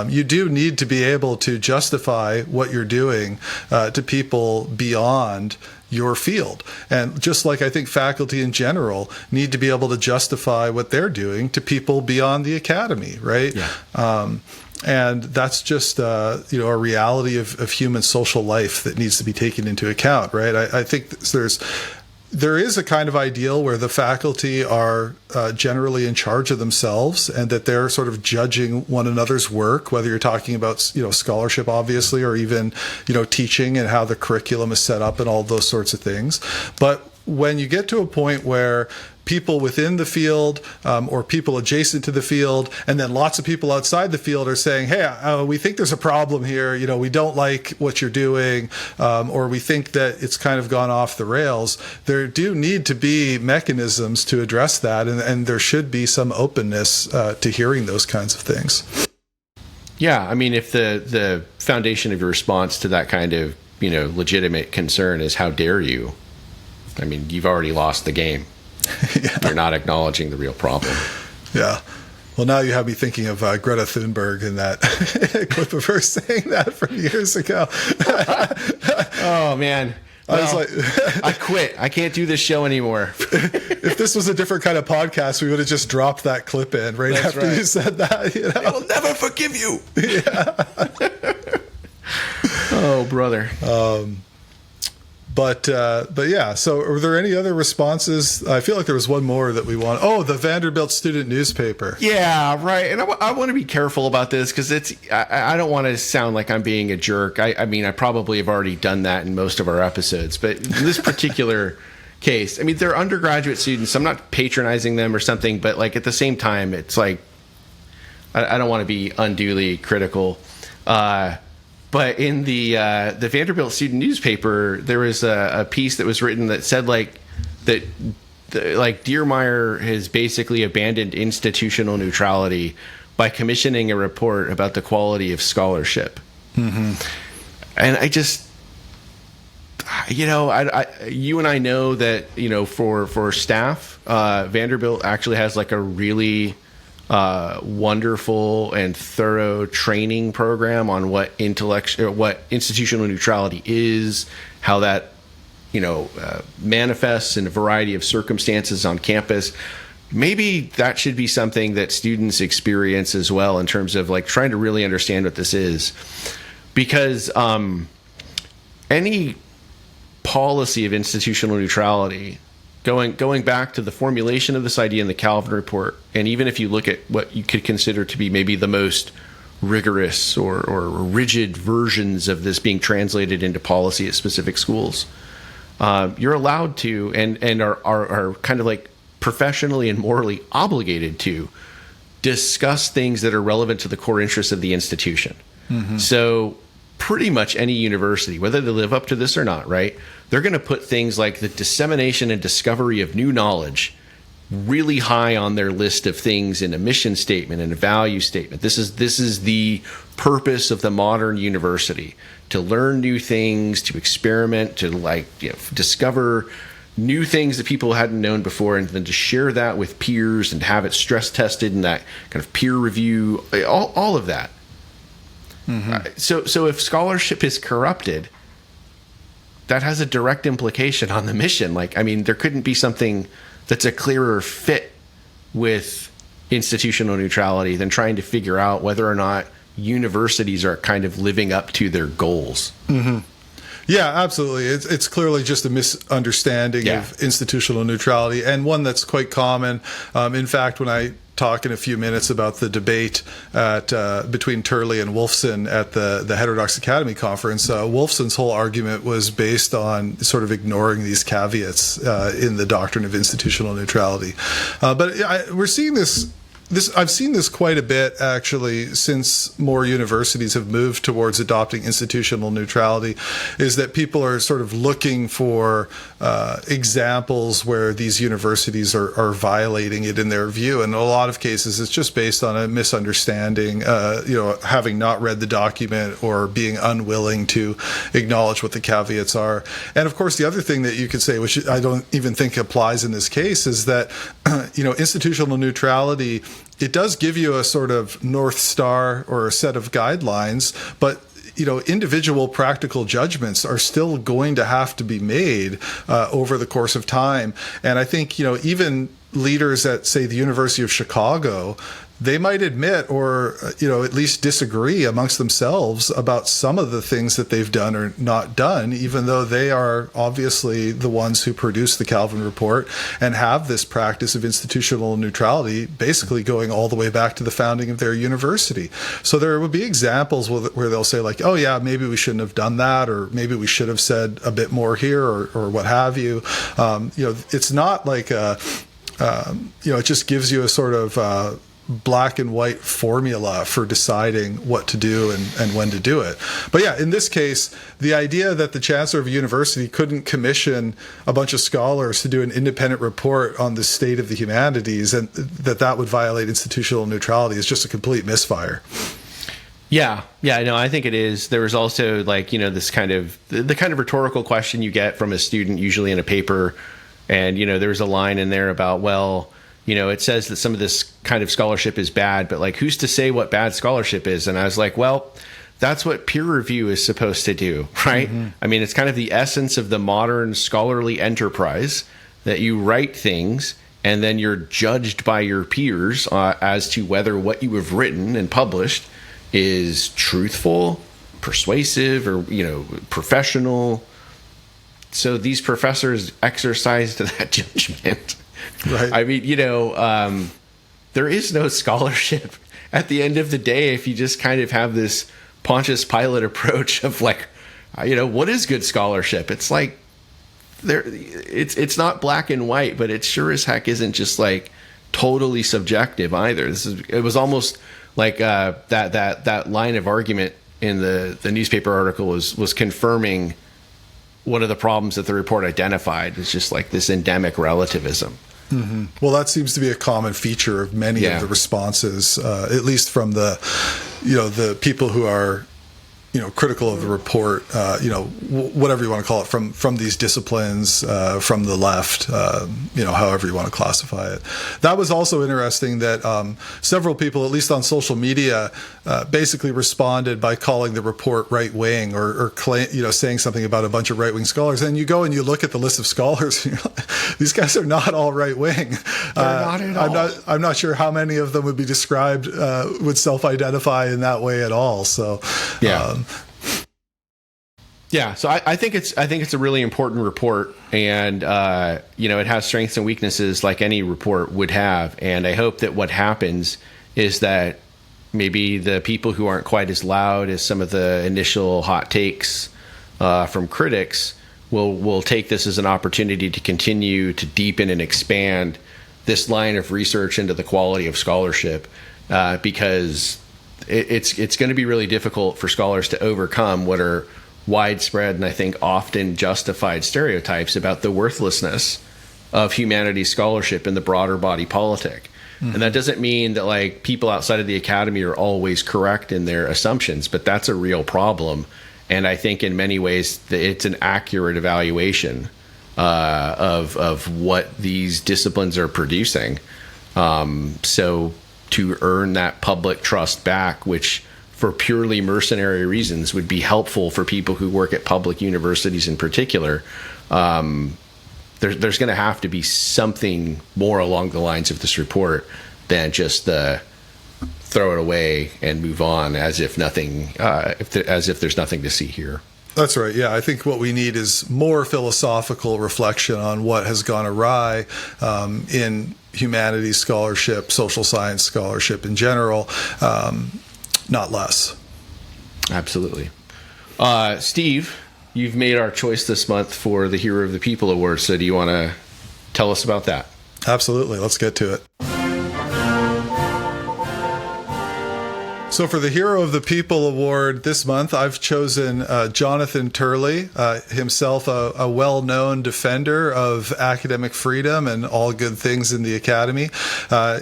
You do need to be able to justify what you're doing to people beyond your field. And just like I think faculty in general need to be able to justify what they're doing to people beyond the academy, right? Yeah. And that's just a reality of human social life that needs to be taken into account, right? I think there is a kind of ideal where the faculty are generally in charge of themselves and that they're sort of judging one another's work, whether you're talking about, scholarship, obviously, or even, teaching and how the curriculum is set up and all those sorts of things. But when you get to a point where people within the field or people adjacent to the field, and then lots of people outside the field are saying, hey, we think there's a problem here. We don't like what you're doing, or we think that it's kind of gone off the rails. There do need to be mechanisms to address that, and there should be some openness to hearing those kinds of things. Yeah, I mean, if the foundation of your response to that kind of, legitimate concern is how dare you, I mean, you've already lost the game. Yeah. You're not acknowledging the real problem. Yeah. Well, now you have me thinking of Greta Thunberg in that clip of her saying that from years ago. Oh, man. I was like, I quit. I can't do this show anymore. If this was a different kind of podcast, we would have just dropped that clip in after you said that. I will never forgive you. Yeah. Oh, brother. But yeah, so are there any other responses? I feel like there was one more that we want. Oh, the Vanderbilt student newspaper. Yeah, right. And I want to be careful about this because I don't want to sound like I'm being a jerk. I mean, I probably have already done that in most of our episodes. But in this particular case, I mean, they're undergraduate students. I'm not patronizing them or something. But like at the same time, it's like I don't want to be unduly critical. But in the Vanderbilt student newspaper, there was a piece that was written that said that Diermeier has basically abandoned institutional neutrality by commissioning a report about the quality of scholarship. Mm-hmm. And I just, you and I know that for staff, Vanderbilt actually has like a really wonderful and thorough training program on what institutional neutrality is, how that manifests in a variety of circumstances on campus. Maybe that should be something that students experience as well in terms of like trying to really understand what this is, because any policy of institutional neutrality, going back to the formulation of this idea in the Calvin Report, and even if you look at what you could consider to be maybe the most rigorous or rigid versions of this being translated into policy at specific schools, you're allowed to and are kind of like professionally and morally obligated to discuss things that are relevant to the core interests of the institution. Mm-hmm. So pretty much any university, whether they live up to this or not, right, they're going to put things like the dissemination and discovery of new knowledge really high on their list of things in a mission statement and a value statement. This is the purpose of the modern university: to learn new things, to experiment, to discover new things that people hadn't known before, and then to share that with peers and have it stress tested and that kind of peer review, all of that. Mm-hmm. So if scholarship is corrupted, that has a direct implication on the mission. There couldn't be something that's a clearer fit with institutional neutrality than trying to figure out whether or not universities are kind of living up to their goals. Mm-hmm. Yeah, absolutely. It's clearly just a misunderstanding of institutional neutrality, and one that's quite common. In fact, when I talk in a few minutes about the debate between Turley and Wolfson at the Heterodox Academy conference, Wolfson's whole argument was based on sort of ignoring these caveats in the doctrine of institutional neutrality. But we're seeing this. I've seen this quite a bit, actually, since more universities have moved towards adopting institutional neutrality, is that people are sort of looking for examples where these universities are violating it in their view. And in a lot of cases, it's just based on a misunderstanding, having not read the document or being unwilling to acknowledge what the caveats are. And of course, the other thing that you could say, which I don't even think applies in this case, is that, institutional neutrality, it does give you a sort of North Star or a set of guidelines, but individual practical judgments are still going to have to be made over the course of time. And I think, even leaders at, say, the University of Chicago, they might admit or, at least disagree amongst themselves about some of the things that they've done or not done, even though they are obviously the ones who produced the Calvin Report and have this practice of institutional neutrality basically going all the way back to the founding of their university. So there would be examples where they'll say like, oh yeah, maybe we shouldn't have done that, or maybe we should have said a bit more here, or what have you. It's not like it just gives you a sort of black and white formula for deciding what to do and when to do it. But yeah, in this case, the idea that the chancellor of a university couldn't commission a bunch of scholars to do an independent report on the state of the humanities and that would violate institutional neutrality is just a complete misfire. Yeah, no, I think it is. There was also this kind of the kind of rhetorical question you get from a student usually in a paper, and there's a line in there about, well, it says that some of this kind of scholarship is bad, but who's to say what bad scholarship is? And I was like, well, that's what peer review is supposed to do, right? Mm-hmm. I mean, it's kind of the essence of the modern scholarly enterprise, that you write things and then you're judged by your peers as to whether what you have written and published is truthful, persuasive, or, professional. So these professors exercised that judgment. Right. I mean, there is no scholarship at the end of the day if you just kind of have this Pontius Pilate approach of what is good scholarship? It's like it's not black and white, but it sure as heck isn't just totally subjective either. It was almost like that line of argument in the newspaper article was confirming one of the problems that the report identified. It's just this endemic relativism. Mm-hmm. Well, that seems to be a common feature of many of the responses, at least from the people who are, critical of the report, whatever you want to call it, from these disciplines, from the left, however you want to classify it. That was also interesting that several people, at least on social media, basically responded by calling the report right wing or saying something about a bunch of right wing scholars. And you go and you look at the list of scholars, and you're like, these guys are not all right wing. Not at all. I'm not sure how many of them would be described would self-identify in that way at all. So yeah. So I think it's a really important report, and it has strengths and weaknesses like any report would have. And I hope that what happens is that maybe the people who aren't quite as loud as some of the initial hot takes from critics will take this as an opportunity to continue to deepen and expand this line of research into the quality of scholarship, because it's going to be really difficult for scholars to overcome what are widespread and I think often justified stereotypes about the worthlessness of humanities scholarship in the broader body politic. Mm-hmm. And that doesn't mean that people outside of the academy are always correct in their assumptions, but that's a real problem. And I think in many ways it's an accurate evaluation of what these disciplines are producing. So to earn that public trust back, which for purely mercenary reasons would be helpful for people who work at public universities in particular, there's going to have to be something more along the lines of this report than just throw it away and move on as if nothing, as if there's nothing to see here. That's right. Yeah, I think what we need is more philosophical reflection on what has gone awry in humanities scholarship, social science scholarship in general, not less. Absolutely. Steve, you've made our choice this month for the Hero of the People Award, so do you want to tell us about that? Absolutely. Let's get to it. So for the Hero of the People Award this month, I've chosen Jonathan Turley, himself a well-known defender of academic freedom and all good things in the academy.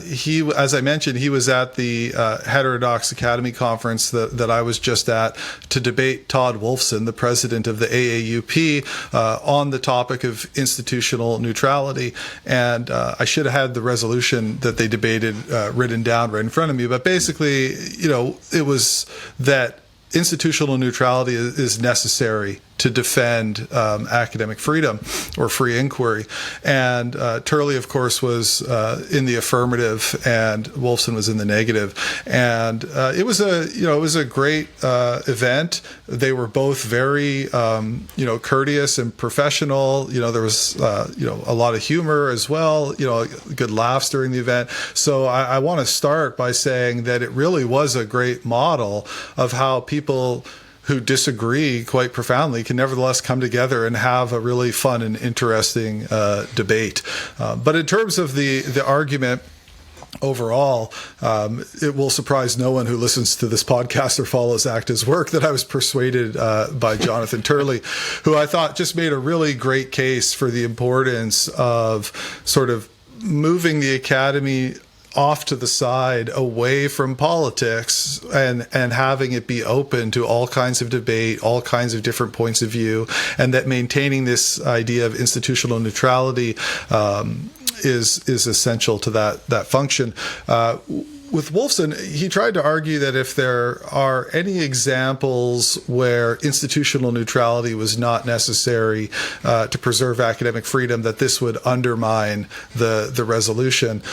He, as I mentioned, he was at the Heterodox Academy conference that I was just at to debate Todd Wolfson, the president of the AAUP, on the topic of institutional neutrality. And I should have had the resolution that they debated written down right in front of me. But basically, it was that institutional neutrality is necessary to defend academic freedom or free inquiry. And Turley, of course, was in the affirmative, and Wolfson was in the negative. And it was a great event. They were both very courteous and professional. There was a lot of humor as well. Good laughs during the event. So I want to start by saying that it really was a great model of how people who disagree quite profoundly can nevertheless come together and have a really fun and interesting debate. But in terms of the argument overall, it will surprise no one who listens to this podcast or follows ACTA's work that I was persuaded by Jonathan Turley, who I thought just made a really great case for the importance of sort of moving the academy off to the side, away from politics, and having it be open to all kinds of debate, all kinds of different points of view, and that maintaining this idea of institutional neutrality is essential to that function. With Wolfson, he tried to argue that if there are any examples where institutional neutrality was not necessary to preserve academic freedom, that this would undermine the resolution.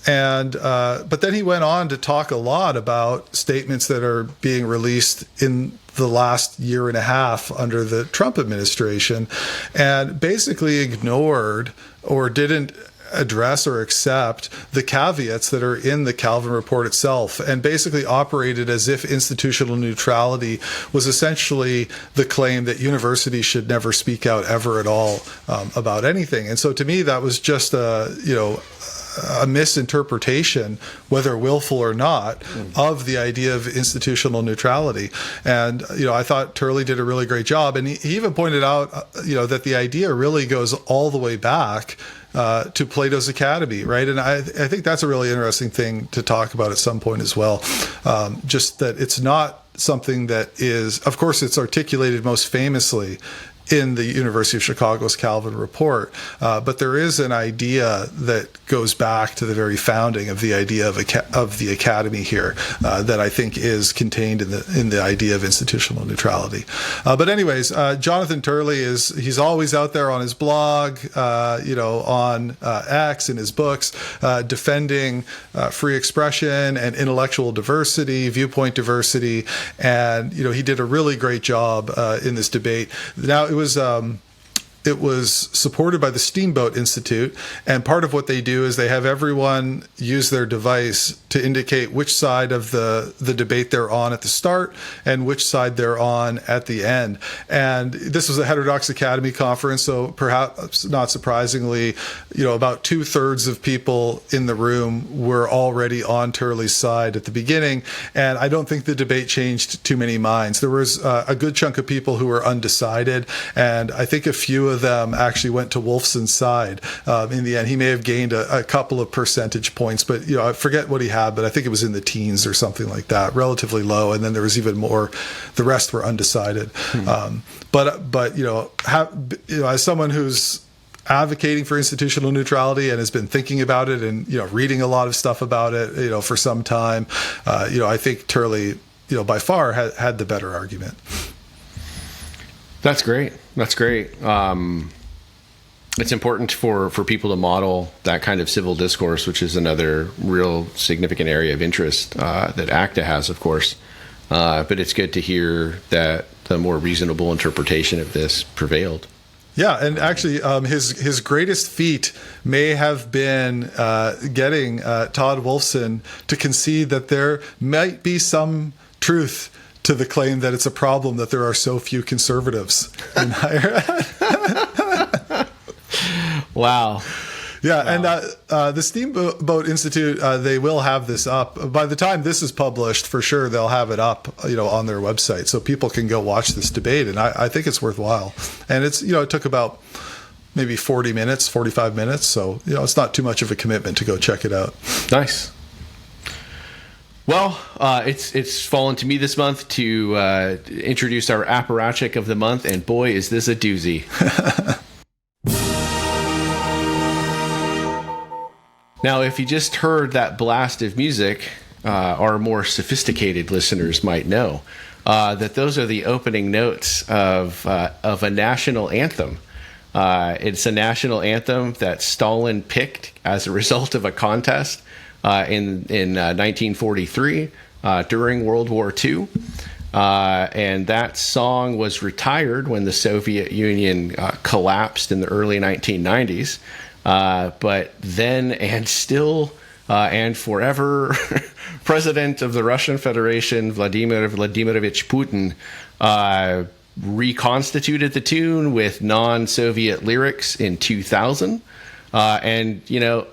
But then he went on to talk a lot about statements that are being released in the last year and a half under the Trump administration, and basically ignored or didn't address or accept the caveats that are in the Calvin report itself, and basically operated as if institutional neutrality was essentially the claim that universities should never speak out ever at all about anything. And so to me, that was just a misinterpretation, whether willful or not, of the idea of institutional neutrality. And, I thought Turley did a really great job. And he even pointed out, that the idea really goes all the way back to Plato's Academy, right? And I think that's a really interesting thing to talk about at some point as well. Just that it's not something that is, of course, it's articulated most famously in the University of Chicago's Calvin report, but there is an idea that goes back to the very founding of the idea of the academy here that I think is contained in the idea of institutional neutrality. But anyways, Jonathan Turley he's always out there on his blog, on X, in his books, defending free expression and intellectual diversity, viewpoint diversity, and he did a really great job in this debate. Now, it was supported by the Steamboat Institute, and part of what they do is they have everyone use their device to indicate which side of the debate they're on at the start and which side they're on at the end. And this was a Heterodox Academy conference, so perhaps not surprisingly, about 2/3 of people in the room were already on Turley's side at the beginning, and I don't think the debate changed too many minds. There was a good chunk of people who were undecided, and I think a few of them actually went to Wolfson's side. In the end, he may have gained a couple of percentage points, but I forget what he had, but I think it was in the teens or something like that, relatively low. And then there was even more. The rest were undecided. But as someone who's advocating for institutional neutrality and has been thinking about it and reading a lot of stuff about it for some time, I think Turley by far had the better argument. That's great. It's important for people to model that kind of civil discourse, which is another real significant area of interest that ACTA has, of course. But it's good to hear that the more reasonable interpretation of this prevailed. Yeah, and actually, his greatest feat may have been getting Todd Wolfson to concede that there might be some truth to the claim that it's a problem that there are so few conservatives in higher ed. Wow. Yeah, wow. And the Steamboat Institute, they will have this up. By the time this is published, for sure, they'll have it up, on their website, so people can go watch this debate, and I think it's worthwhile. And it's, it took about maybe 45 minutes, so, it's not too much of a commitment to go check it out. Nice. Well, it's fallen to me this month to introduce our Apparatchik of the month, and boy, is this a doozy. Now, if you just heard that blast of music, our more sophisticated listeners might know. that those are the opening notes of a national anthem. It's a national anthem that Stalin picked as a result of a contest in 1943 during World War II. And that song was retired when the Soviet Union collapsed in the early 1990s. But then and still and forever, President of the Russian Federation, Vladimir Vladimirovich Putin, reconstituted the tune with non-Soviet lyrics in 2000. And,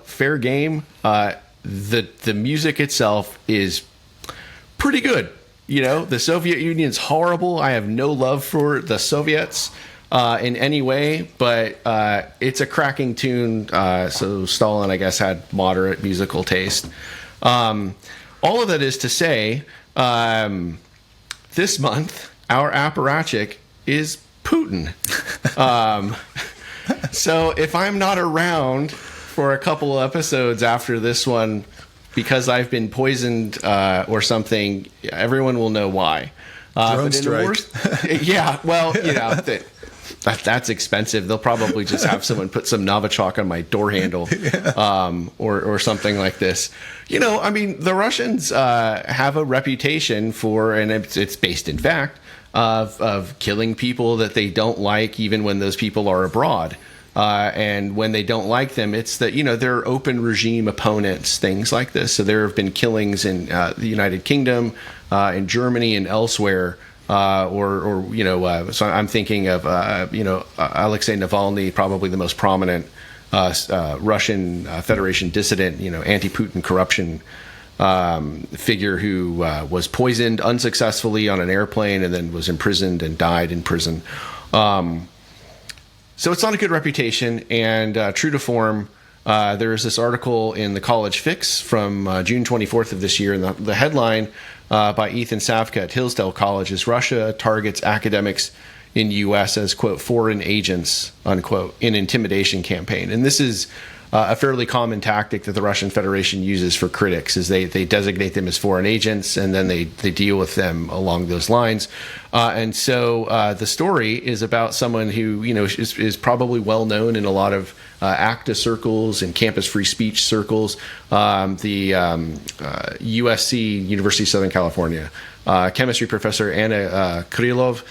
fair game. The music itself is pretty good. The Soviet Union's horrible. I have no love for the Soviets in any way, but it's a cracking tune. So Stalin, I guess, had moderate musical taste. All of that is to say, this month, our Apparatchik is Putin. So if I'm not around for a couple of episodes after this one, because I've been poisoned or something, everyone will know why. Drone strike. Yeah, well, that's expensive. They'll probably just have someone put some Novichok on my door handle or something like this. The Russians have a reputation for, and it's based in fact, of killing people that they don't like, even when those people are abroad. And when they don't like them, it's that, they're open regime opponents, things like this. So there have been killings in the United Kingdom, in Germany and elsewhere. So I'm thinking of, Alexei Navalny, probably the most prominent Russian Federation dissident, anti-Putin corruption figure who was poisoned unsuccessfully on an airplane and then was imprisoned and died in prison. So it's not a good reputation, and true to form, there is this article in the College Fix from June 24th of this year, and the headline by Ethan Savka at Hillsdale College is "Russia targets academics in U.S. as, quote, foreign agents, unquote, in intimidation campaign." And this is a fairly common tactic that the Russian Federation uses for critics, is they designate them as foreign agents, and then they deal with them along those lines. And so the story is about someone who, is probably well known in a lot of ACTA circles and campus free speech circles, the USC, University of Southern California, chemistry professor Anna Krylov.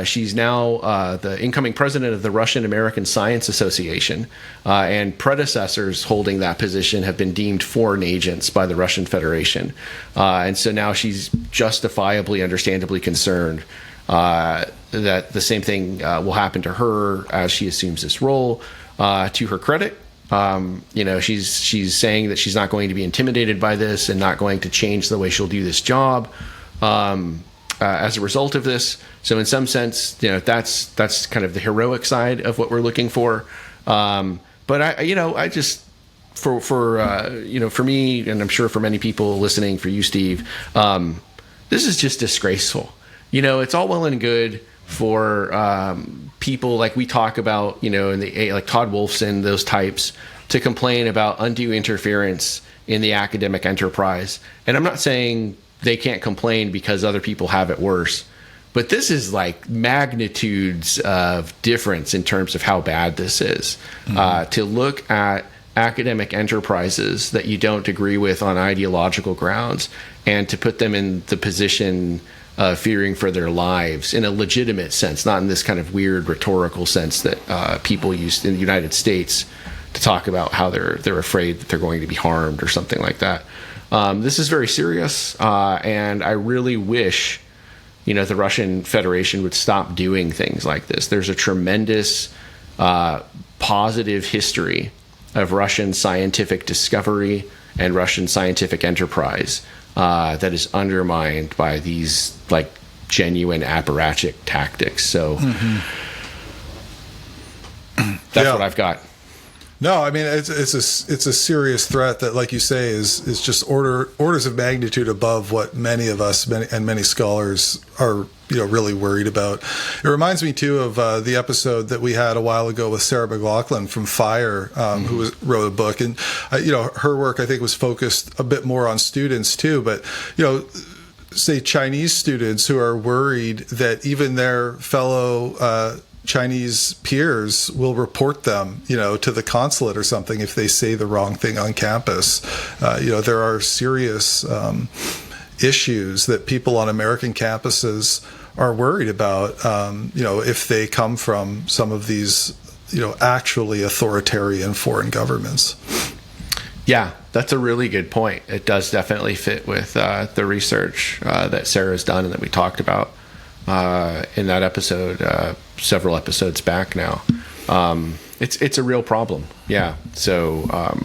She's now the incoming president of the Russian American Science Association, and predecessors holding that position have been deemed foreign agents by the Russian Federation. And so now she's justifiably, understandably concerned that the same thing will happen to her as she assumes this role. To her credit, she's saying that she's not going to be intimidated by this and not going to change the way she'll do this job. As a result of this. So in some sense, that's kind of the heroic side of what we're looking for. But I just, for me, and I'm sure for many people listening, for you, Steve, this is just disgraceful. It's all well and good for people like we talk about, like Todd Wolfson, those types, to complain about undue interference in the academic enterprise. And I'm not saying they can't complain because other people have it worse. But this is like magnitudes of difference in terms of how bad this is. Mm-hmm. To look at academic enterprises that you don't agree with on ideological grounds and to put them in the position of fearing for their lives in a legitimate sense, not in this kind of weird rhetorical sense that people use in the United States to talk about how they're afraid that they're going to be harmed or something like that. This is very serious, and I really wish, the Russian Federation would stop doing things like this. There's a tremendous positive history of Russian scientific discovery and Russian scientific enterprise that is undermined by these genuine Apparatchik tactics. So that's what I've got. No, I mean it's a serious threat that, like you say, is just orders of magnitude above what many of us and many scholars are really worried about. It reminds me too of the episode that we had a while ago with Sarah McLaughlin from FIRE, who wrote a book, and her work I think was focused a bit more on students too, but say, Chinese students who are worried that even their fellow Chinese peers will report them, to the consulate or something if they say the wrong thing on campus. There are serious issues that people on American campuses are worried about, if they come from some of these, actually authoritarian foreign governments. Yeah, that's a really good point. It does definitely fit with the research that Sarah's done and that we talked about in that episode, several episodes back now. It's a real problem. Yeah. So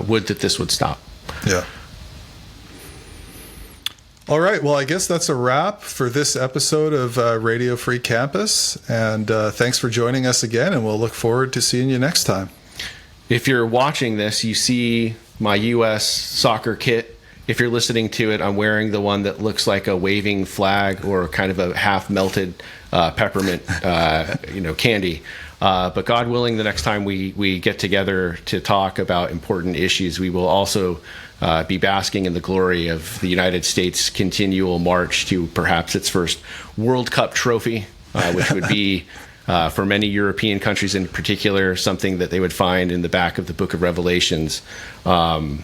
would that this would stop. Yeah. All right. Well, I guess that's a wrap for this episode of Radio Free Campus. And thanks for joining us again. And we'll look forward to seeing you next time. If you're watching this, you see my U.S. soccer kit. If you're listening to it, I'm wearing the one that looks like a waving flag or kind of a half-melted peppermint, candy. But God willing, the next time we get together to talk about important issues, we will also be basking in the glory of the United States' continual march to perhaps its first World Cup trophy, which would be, for many European countries in particular, something that they would find in the back of the Book of Revelations. So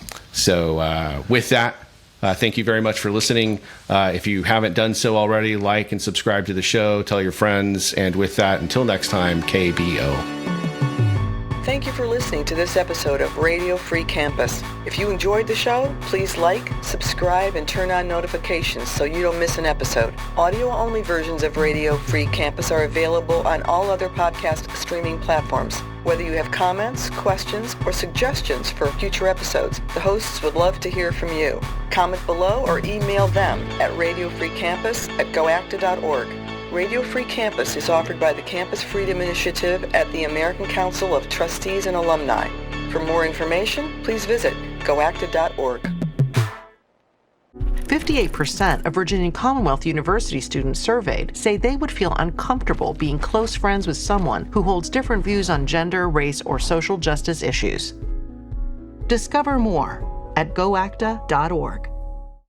with that, thank you very much for listening. If you haven't done so already, like and subscribe to the show, tell your friends, and with that, until next time, KBO. Thank you for listening to this episode of Radio Free Campus. If you enjoyed the show, please like, subscribe, and turn on notifications so you don't miss an episode. Audio-only versions of Radio Free Campus are available on all other podcast streaming platforms. Whether you have comments, questions, or suggestions for future episodes, the hosts would love to hear from you. Comment below or email them at radiofreecampus@goacta.org. Radio Free Campus is offered by the Campus Freedom Initiative at the American Council of Trustees and Alumni. For more information, please visit goacta.org. 58% of Virginia Commonwealth University students surveyed say they would feel uncomfortable being close friends with someone who holds different views on gender, race, or social justice issues. Discover more at goacta.org.